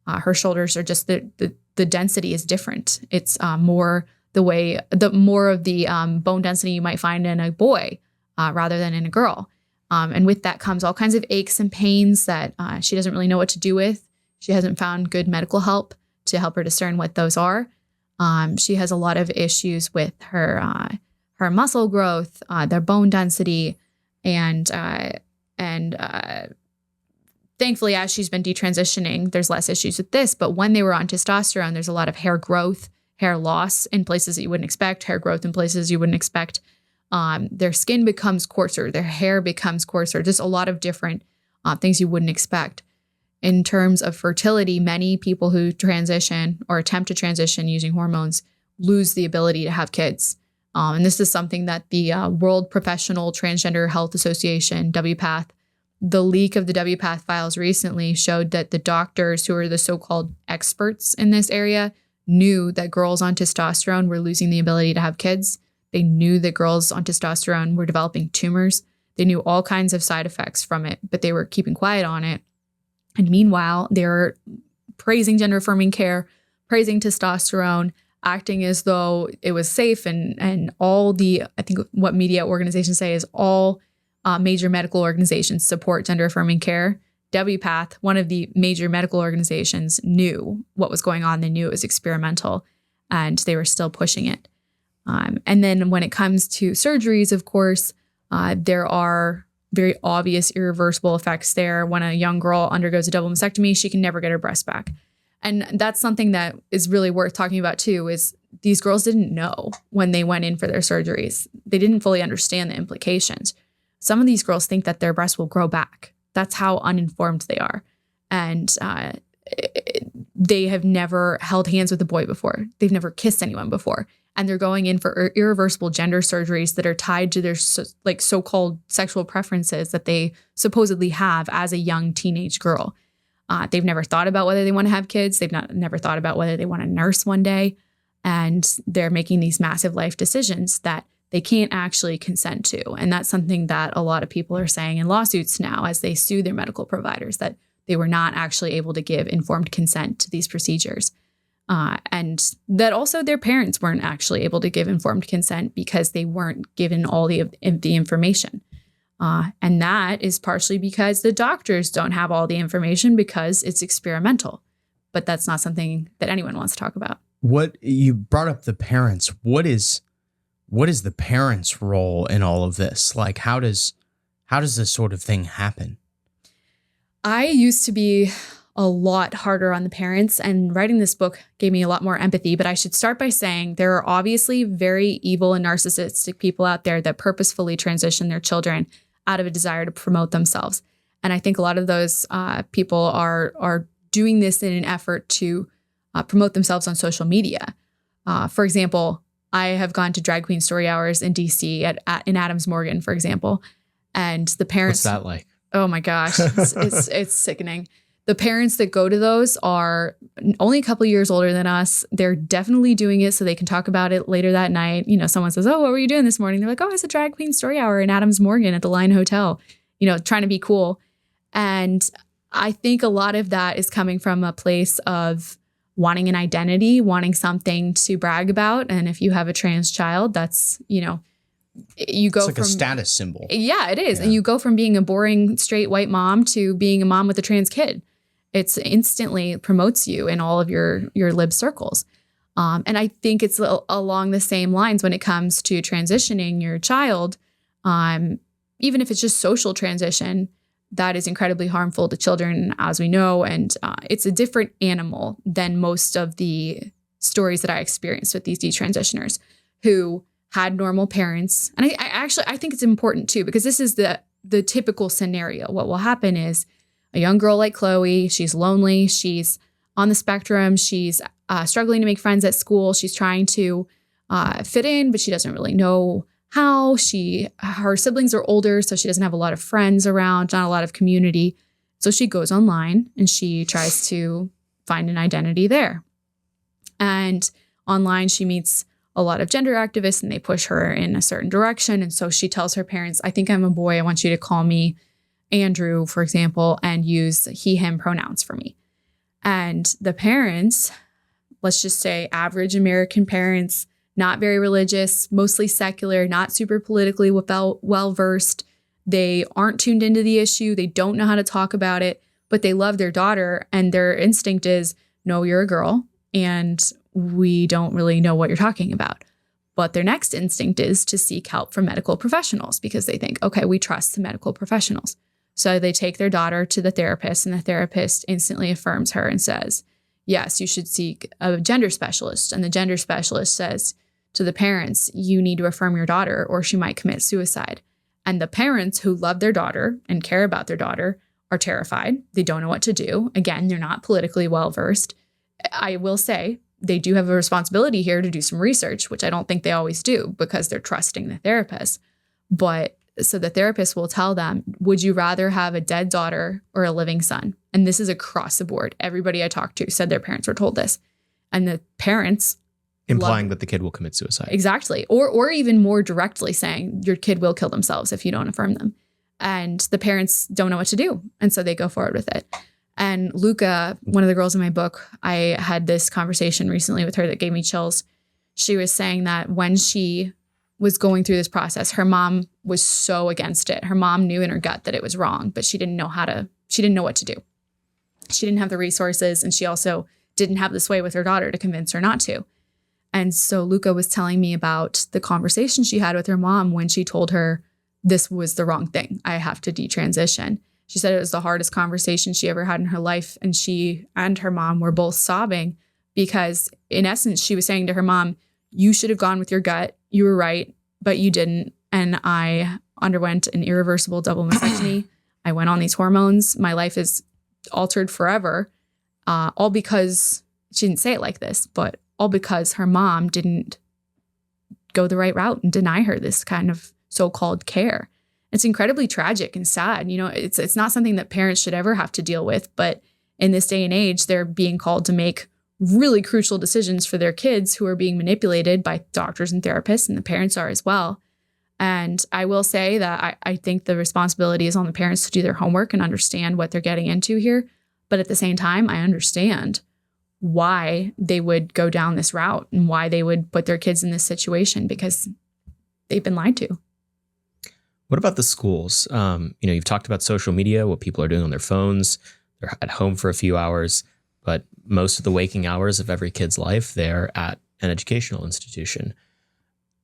Her shoulders are just the density is different. It's more of the bone density you might find in a boy rather than in a girl. And with that comes all kinds of aches and pains that she doesn't really know what to do with. She hasn't found good medical help to help her discern what those are. She has a lot of issues with her muscle growth, their bone density, and thankfully, as she's been detransitioning, there's less issues with this. But when they were on testosterone, there's a lot of hair growth, hair loss in places that you wouldn't expect, hair growth in places you wouldn't expect. Their skin becomes coarser, their hair becomes coarser, just a lot of different things you wouldn't expect. In terms of fertility, many people who transition or attempt to transition using hormones lose the ability to have kids. And this is something that the World Professional Transgender Health Association, WPATH, the leak of the WPATH files recently showed that the doctors who are the so-called experts in this area knew that girls on testosterone were losing the ability to have kids. They knew that girls on testosterone were developing tumors. They knew all kinds of side effects from it, but they were keeping quiet on it. And meanwhile, they're praising gender-affirming care, praising testosterone, acting as though it was safe, and all the, I think what media organizations say is all major medical organizations support gender-affirming care. WPATH, one of the major medical organizations, knew what was going on. They knew it was experimental, and they were still pushing it. And then when it comes to surgeries, of course, there are very obvious irreversible effects there. When a young girl undergoes a double mastectomy, she can never get her breast back. And that's something that is really worth talking about too, is these girls didn't know when they went in for their surgeries. They didn't fully understand the implications. Some of these girls think that their breasts will grow back. That's how uninformed they are. And they have never held hands with a boy before. They've never kissed anyone before. And they're going in for irreversible gender surgeries that are tied to their so-called sexual preferences that they supposedly have as a young teenage girl. They've never thought about whether they want to have kids. They've never thought about whether they want to nurse one day. And they're making these massive life decisions that they can't actually consent to. And that's something that a lot of people are saying in lawsuits now as they sue their medical providers, that they were not actually able to give informed consent to these procedures. And that also their parents weren't actually able to give informed consent because they weren't given all the information. And that is partially because the doctors don't have all the information because it's experimental. But that's not something that anyone wants to talk about. What you brought up, the parents, what is the parents' role in all of this? Like, how does this sort of thing happen? I used to be a lot harder on the parents, and writing this book gave me a lot more empathy. But I should start by saying there are obviously very evil and narcissistic people out there that purposefully transition their children out of a desire to promote themselves. And I think a lot of those people are doing this in an effort to promote themselves on social media. For example, I have gone to drag queen story hours in DC in Adams Morgan, for example, and the parents. What's that like? Oh my gosh, it's sickening. The parents that go to those are only a couple years older than us. They're definitely doing it so they can talk about it later that night. You know, someone says, "Oh, what were you doing this morning?" They're like, "Oh, it's a drag queen story hour in Adams Morgan at the Line Hotel." You know, trying to be cool. And I think a lot of that is coming from a place of wanting an identity, wanting something to brag about. And if you have a trans child, that's, you know, you go It's like from a status symbol. Yeah, it is. Yeah. And you go from being a boring straight white mom to being a mom with a trans kid. It's instantly promotes you in all of your lib circles. And I think it's along the same lines when it comes to transitioning your child. Even if it's just social transition, that is incredibly harmful to children, as we know. And it's a different animal than most of the stories that I experienced with these detransitioners who had normal parents. And I think it's important too, because this is the typical scenario. What will happen is a young girl like Chloe, she's lonely, she's on the spectrum, she's struggling to make friends at school, she's trying to fit in, but she doesn't really know how. Her siblings are older, so she doesn't have a lot of friends around, not a lot of community. So she goes online and she tries to find an identity there. And online she meets a lot of gender activists and they push her in a certain direction. And so she tells her parents, "I think I'm a boy. I want you to call me Andrew," for example, and use he, him pronouns for me. And the parents, let's just say average American parents, not very religious, mostly secular, not super politically well-versed. They aren't tuned into the issue. They don't know how to talk about it, but they love their daughter. And their instinct is, no, you're a girl. And we don't really know what you're talking about. But their next instinct is to seek help from medical professionals because they think, okay, we trust the medical professionals. So they take their daughter to the therapist and the therapist instantly affirms her and says, yes, you should seek a gender specialist. And the gender specialist says to the parents, you need to affirm your daughter or she might commit suicide. And the parents who love their daughter and care about their daughter are terrified. They don't know what to do. Again, they're not politically well-versed. I will say they do have a responsibility here to do some research, which I don't think they always do because they're trusting the therapist. But so the therapist will tell them, would you rather have a dead daughter or a living son? And this is across the board. Everybody I talked to said their parents were told this. And the parents implying that the kid will commit suicide. Exactly. Or even more directly saying your kid will kill themselves if you don't affirm them. And the parents don't know what to do. And so they go forward with it. And Luca, one of the girls in my book, I had this conversation recently with her that gave me chills. She was saying that when she was going through this process, her mom was so against it. Her mom knew in her gut that it was wrong, but she didn't know what to do. She didn't have the resources, and she also didn't have the sway with her daughter to convince her not to. And so Luca was telling me about the conversation she had with her mom when she told her this was the wrong thing. I have to detransition. She said it was the hardest conversation she ever had in her life. And she and her mom were both sobbing because in essence, she was saying to her mom, you should have gone with your gut. You were right, but you didn't. And I underwent an irreversible double mastectomy. I went on these hormones. My life is altered forever. All because she didn't say it like this, but all because her mom didn't go the right route and deny her this kind of so-called care. It's incredibly tragic and sad. You know, it's not something that parents should ever have to deal with. But in this day and age, they're being called to make really crucial decisions for their kids who are being manipulated by doctors and therapists, and the parents are as well. And I will say that I think the responsibility is on the parents to do their homework and understand what they're getting into here. But at the same time, I understand why they would go down this route and why they would put their kids in this situation because they've been lied to. What about the schools? You've talked about social media, what people are doing on their phones. They're at home for a few hours, but most of the waking hours of every kid's life, they're at an educational institution.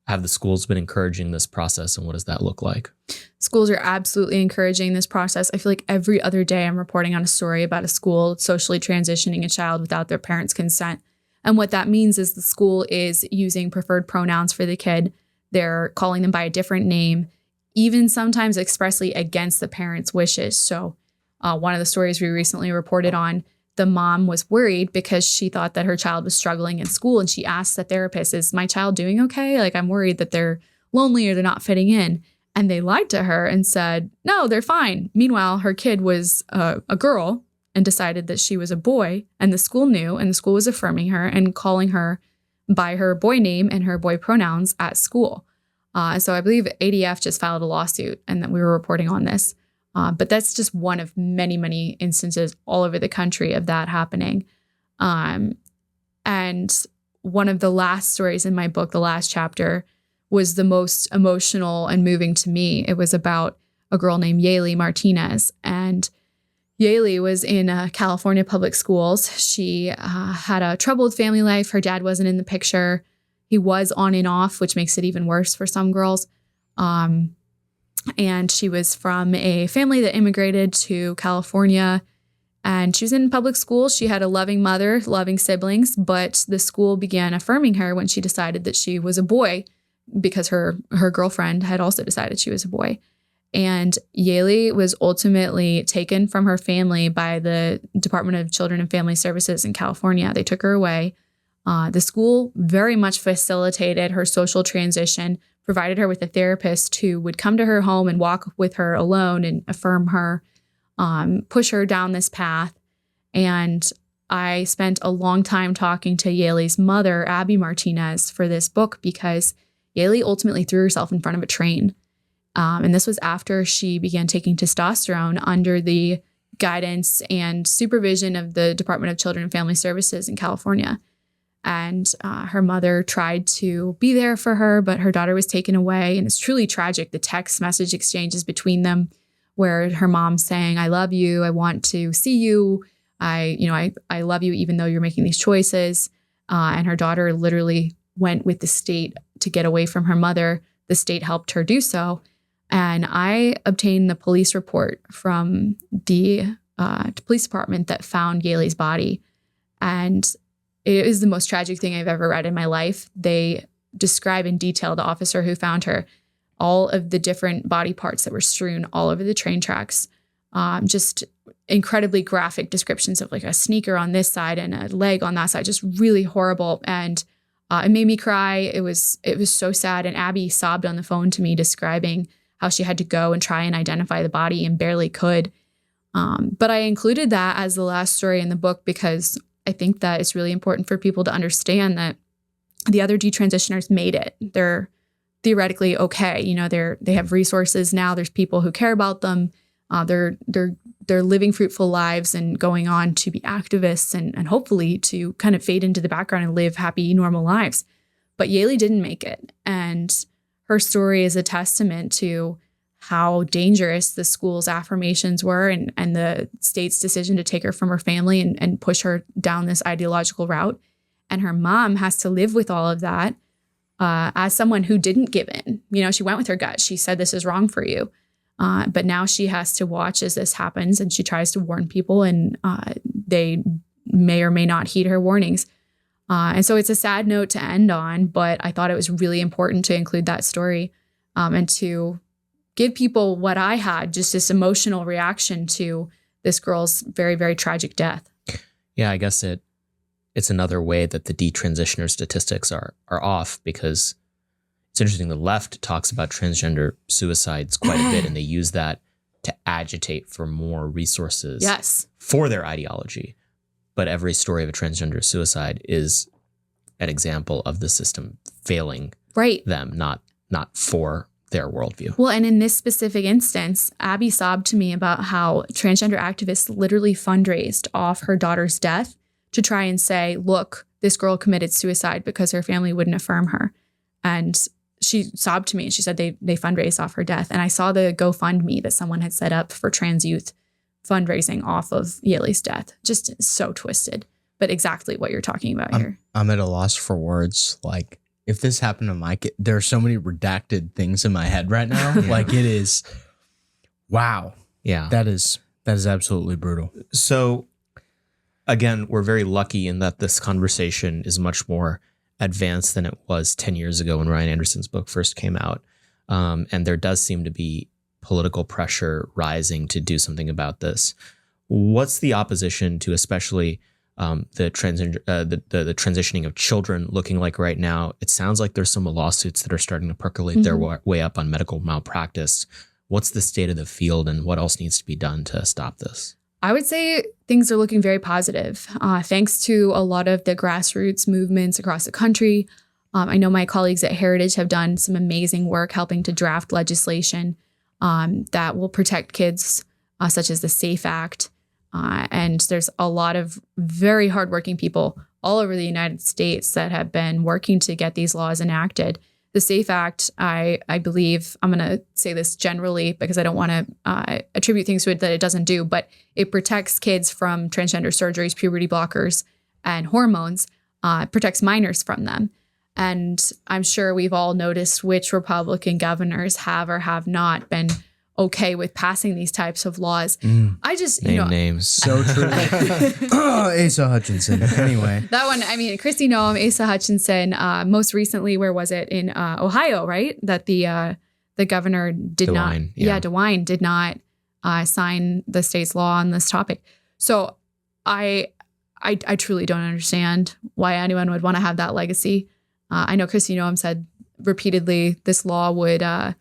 have the schools been encouraging this process, and what does that look like? Schools are absolutely encouraging this process. I feel like every other day I'm reporting on a story about a school socially transitioning a child without their parents' consent. And what that means is the school is using preferred pronouns for the kid. They're calling them by a different name, even sometimes expressly against the parents' wishes. So one of the stories we recently reported on, the mom was worried because she thought that her child was struggling in school. And she asked the therapist, is my child doing okay? Like, I'm worried that they're lonely or they're not fitting in. And they lied to her and said, no, they're fine. Meanwhile, her kid was a girl and decided that she was a boy. And the school knew, and the school was affirming her and calling her by her boy name and her boy pronouns at school. So I believe ADF just filed a lawsuit and that we were reporting on this. But that's just one of many, many instances all over the country of that happening. And one of the last stories in my book, the last chapter, was the most emotional and moving to me. It was about a girl named Yaley Martinez. And Yaley was in California public schools. She had a troubled family life. Her dad wasn't in the picture. He was on and off, which makes it even worse for some girls. And she was from a family that immigrated to California, and she was in public school. She had a loving mother, loving siblings, but the school began affirming her when she decided that she was a boy because her girlfriend had also decided she was a boy. And Yaley was ultimately taken from her family by the Department of Children and Family Services in California. They took her away. The school very much facilitated her social transition, provided her with a therapist who would come to her home and walk with her alone and affirm her, push her down this path. And I spent a long time talking to Yaley's mother, Abby Martinez, for this book because Yaley ultimately threw herself in front of a train. And this was after she began taking testosterone under the guidance and supervision of the Department of Children and Family Services in California. And her mother tried to be there for her, but her daughter was taken away. And it's truly tragic, the text message exchanges between them, where her mom's saying, I love you. I want to see you. I love you, even though you're making these choices. And her daughter literally went with the state to get away from her mother. The state helped her do so. And I obtained the police report from the police department that found Yaley's body. And it is the most tragic thing I've ever read in my life. They describe in detail the officer who found her, all of the different body parts that were strewn all over the train tracks. Just incredibly graphic descriptions of like a sneaker on this side and a leg on that side, just really horrible. And it made me cry. It was so sad. And Abby sobbed on the phone to me, describing how she had to go and try and identify the body and barely could. But I included that as the last story in the book because I think that it's really important for people to understand that the other detransitioners made it. They're theoretically okay. You know, they have resources now. There's people who care about them. They're living fruitful lives and going on to be activists and hopefully to kind of fade into the background and live happy, normal lives. But Yaley didn't make it. And her story is a testament to how dangerous the school's affirmations were and the state's decision to take her from her family and push her down this ideological route. And her mom has to live with all of that as someone who didn't give in. You know, she went with her gut. She said, this is wrong for you. But now she has to watch as this happens, and she tries to warn people, and they may or may not heed her warnings. And so it's a sad note to end on, but I thought it was really important to include that story and to give people what I had, just this emotional reaction to this girl's very, very tragic death. Yeah, I guess it's another way that the detransitioner statistics are off, because it's interesting. The left talks about transgender suicides quite a bit, and they use that to agitate for more resources for their ideology. But every story of a transgender suicide is an example of the system failing them, not for their worldview. Well, and in this specific instance, Abby sobbed to me about how transgender activists literally fundraised off her daughter's death to try and say, look, this girl committed suicide because her family wouldn't affirm her. And she sobbed to me and she said they fundraised off her death. And I saw the GoFundMe that someone had set up for trans youth fundraising off of Yaley's death. Just so twisted, but exactly what you're talking about here. I'm at a loss for words. Like, if this happened to my kid, there are so many redacted things in my head right now. Like it is, wow. Yeah. That is absolutely brutal. So again, we're very lucky in that this conversation is much more advanced than it was 10 years ago when Ryan Anderson's book first came out. And there does seem to be political pressure rising to do something about this. What's the opposition to especially the transitioning of children looking like right now? It sounds like there's some lawsuits that are starting to percolate their way up on medical malpractice. What's the state of the field and what else needs to be done to stop this? I would say things are looking very positive, thanks to a lot of the grassroots movements across the country. I know my colleagues at Heritage have done some amazing work helping to draft legislation that will protect kids, such as the SAFE Act. And there's a lot of very hardworking people all over the United States that have been working to get these laws enacted. The SAFE Act, I believe, I'm going to say this generally because I don't want to attribute things to it that it doesn't do, but it protects kids from transgender surgeries, puberty blockers, and hormones, protects minors from them. And I'm sure we've all noticed which Republican governors have or have not been okay with passing these types of laws. I just, names. So true. Asa Hutchinson. Anyway. That one, I mean, Kristi Noem, Asa Hutchinson, most recently, where was it? In Ohio, right? That the governor did DeWine, not, DeWine did not sign the state's law on this topic. So I truly don't understand why anyone would want to have that legacy. I know Kristi Noem said repeatedly this law would, or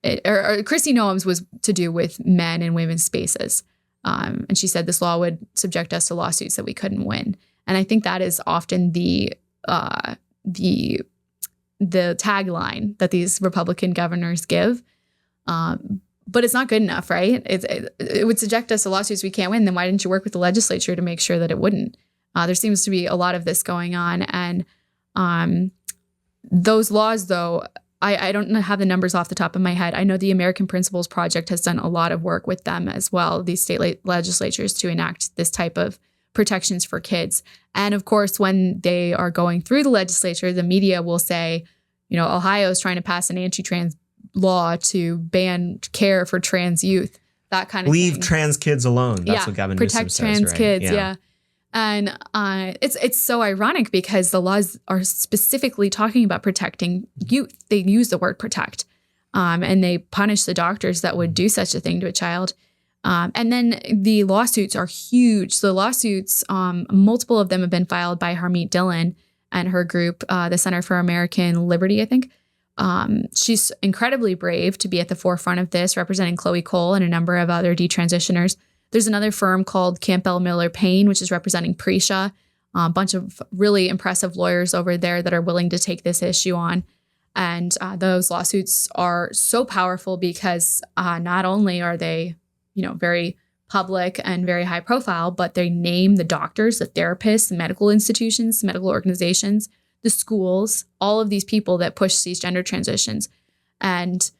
Kristi Noem's was to do with men and women's spaces. And she said this law would subject us to lawsuits that we couldn't win. And I think that is often the tagline that these Republican governors give. But it's not good enough, right? It would subject us to lawsuits we can't win. Then why didn't you work with the legislature to make sure that it wouldn't? There seems to be a lot of this going on. And those laws, though, I don't have the numbers off the top of my head. I know the American Principles Project has done a lot of work with them as well, these state legislatures, to enact this type of protections for kids. And of course, when they are going through the legislature, the media will say, Ohio is trying to pass an anti-trans law to ban care for trans youth, that kind of thing. Leave trans kids alone. That's what Gavin Newsom says, protect trans right? kids, yeah. And it's so ironic because the laws are specifically talking about protecting youth. They use the word protect, and they punish the doctors that would do such a thing to a child. And then the lawsuits are huge. The lawsuits, multiple of them have been filed by Harmeet Dillon and her group, the Center for American Liberty, I think. She's incredibly brave to be at the forefront of this, representing Chloe Cole and a number of other detransitioners. There's another firm called Campbell Miller Payne, which is representing Prisha, a bunch of really impressive lawyers over there that are willing to take this issue on. And those lawsuits are so powerful because not only are they, very public and very high profile, but they name the doctors, the therapists, the medical institutions, medical organizations, the schools, all of these people that push these gender transitions. And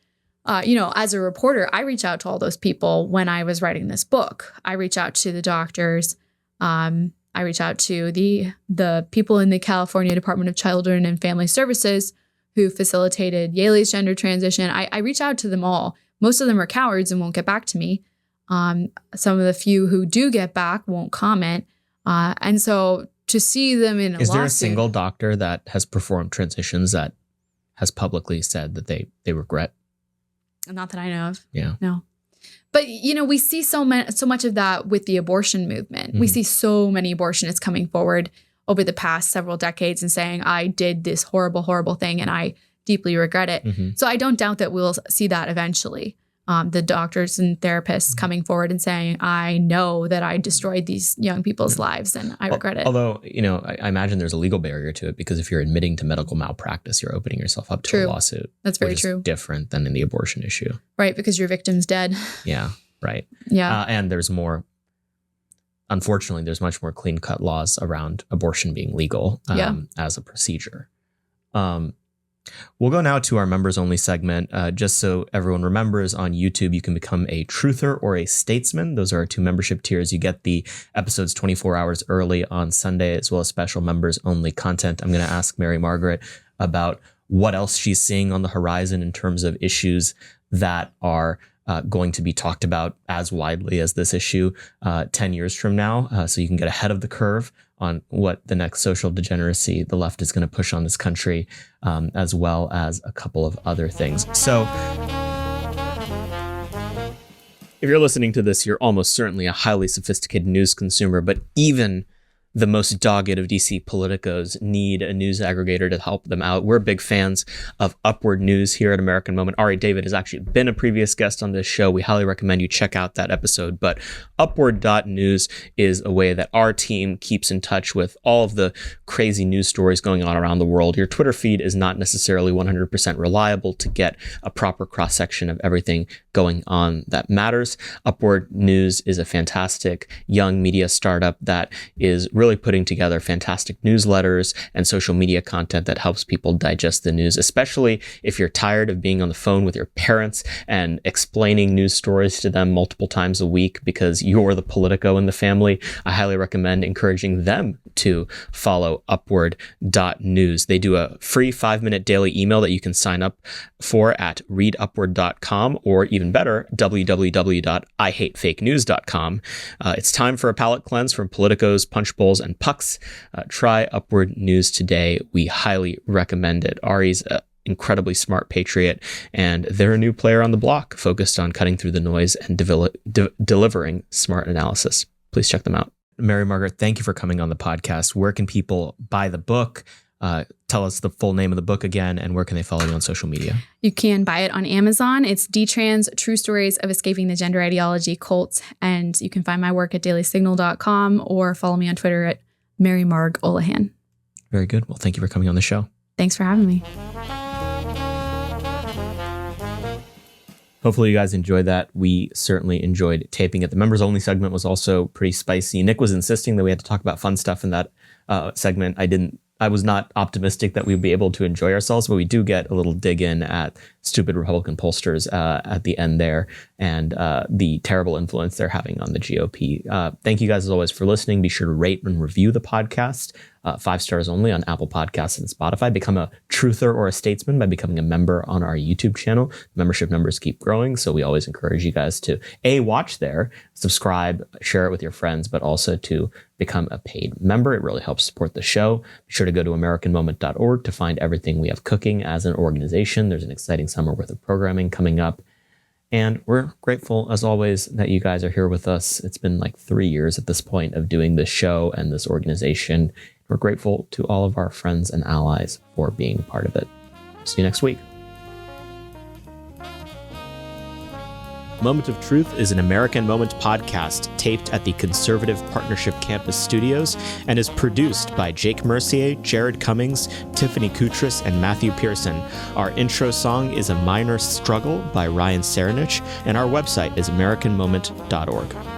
as a reporter, I reach out to all those people when I was writing this book. I reach out to the doctors. I reach out to the people in the California Department of Children and Family Services who facilitated Yaley's gender transition. I reach out to them all. Most of them are cowards and won't get back to me. Some of the few who do get back won't comment. And so to see them in a lawsuit. Is there a single doctor that has performed transitions that has publicly said that they regret? Not that I know of. Yeah. No. But, we see so much of that with the abortion movement. Mm-hmm. We see so many abortionists coming forward over the past several decades and saying, I did this horrible, horrible thing and I deeply regret it. Mm-hmm. So I don't doubt that we'll see that eventually. The doctors and therapists coming forward and saying, I know that I destroyed these young people's lives and I regret it. Although, I imagine there's a legal barrier to it because if you're admitting to medical malpractice, you're opening yourself up to a lawsuit. That's very which true. Is different than in the abortion issue. Right, because your victim's dead. Yeah, right. Yeah. And unfortunately, there's much more clean-cut laws around abortion being legal as a procedure. We'll go now to our members-only segment. Just so everyone remembers, on YouTube, you can become a truther or a statesman. Those are our two membership tiers. You get the episodes 24 hours early on Sunday, as well as special members-only content. I'm going to ask Mary Margaret about what else she's seeing on the horizon in terms of issues that are going to be talked about as widely as this issue 10 years from now. So you can get ahead of the curve on what the next social degeneracy the left is going to push on this country, as well as a couple of other things. So if you're listening to this, you're almost certainly a highly sophisticated news consumer, but even the most dogged of DC politicos need a news aggregator to help them out. We're big fans of Upward News here at American Moment. Ari David has actually been a previous guest on this show. We highly recommend you check out that episode. But Upward.news is a way that our team keeps in touch with all of the crazy news stories going on around the world. Your Twitter feed is not necessarily 100% reliable to get a proper cross-section of everything going on that matters. Upward News is a fantastic young media startup that is really putting together fantastic newsletters and social media content that helps people digest the news, especially if you're tired of being on the phone with your parents and explaining news stories to them multiple times a week because you're the politico in the family. I highly recommend encouraging them to follow Upward.news. They do a free 5-minute daily email that you can sign up for at readupward.com, or even better, www.ihatefakenews.com. It's time for a palate cleanse from politicos, punch bowls, and pucks. Try Upward News today. We highly recommend it. Ari's an incredibly smart patriot, and they're a new player on the block focused on cutting through the noise and delivering smart analysis. Please check them out. Mary Margaret, thank you for coming on the podcast. Where can people buy the book? Tell us the full name of the book again, and where can they follow you on social media? You can buy it on Amazon. It's DeTrans, True Stories of Escaping the Gender Ideology Cult. And you can find my work at dailysignal.com or follow me on Twitter at Mary Marg Olohan. Very good. Well, thank you for coming on the show. Thanks for having me. Hopefully you guys enjoyed that. We certainly enjoyed taping it. The members only segment was also pretty spicy. Nick was insisting that we had to talk about fun stuff in that segment. I was not optimistic that we'd be able to enjoy ourselves, but we do get a little dig in at stupid Republican pollsters at the end there, and the terrible influence they're having on the GOP. Thank you guys as always for listening. Be sure to rate and review the podcast. 5 stars only on Apple Podcasts and Spotify. Become a truther or a statesman by becoming a member on our YouTube channel. Membership numbers keep growing, so we always encourage you guys to watch there, subscribe, share it with your friends, but also to become a paid member. It really helps support the show. Be sure to go to AmericanMoment.org to find everything we have cooking as an organization. There's an exciting summer worth of programming coming up. And we're grateful, as always, that you guys are here with us. It's been like 3 years at this point of doing this show and this organization. We're grateful to all of our friends and allies for being part of it. See you next week. Moment of Truth is an American Moment podcast taped at the Conservative Partnership Campus Studios and is produced by Jake Mercier, Jared Cummings, Tiffany Kutris, and Matthew Pearson. Our intro song is A Minor Struggle by Ryan Serenich, and our website is AmericanMoment.org.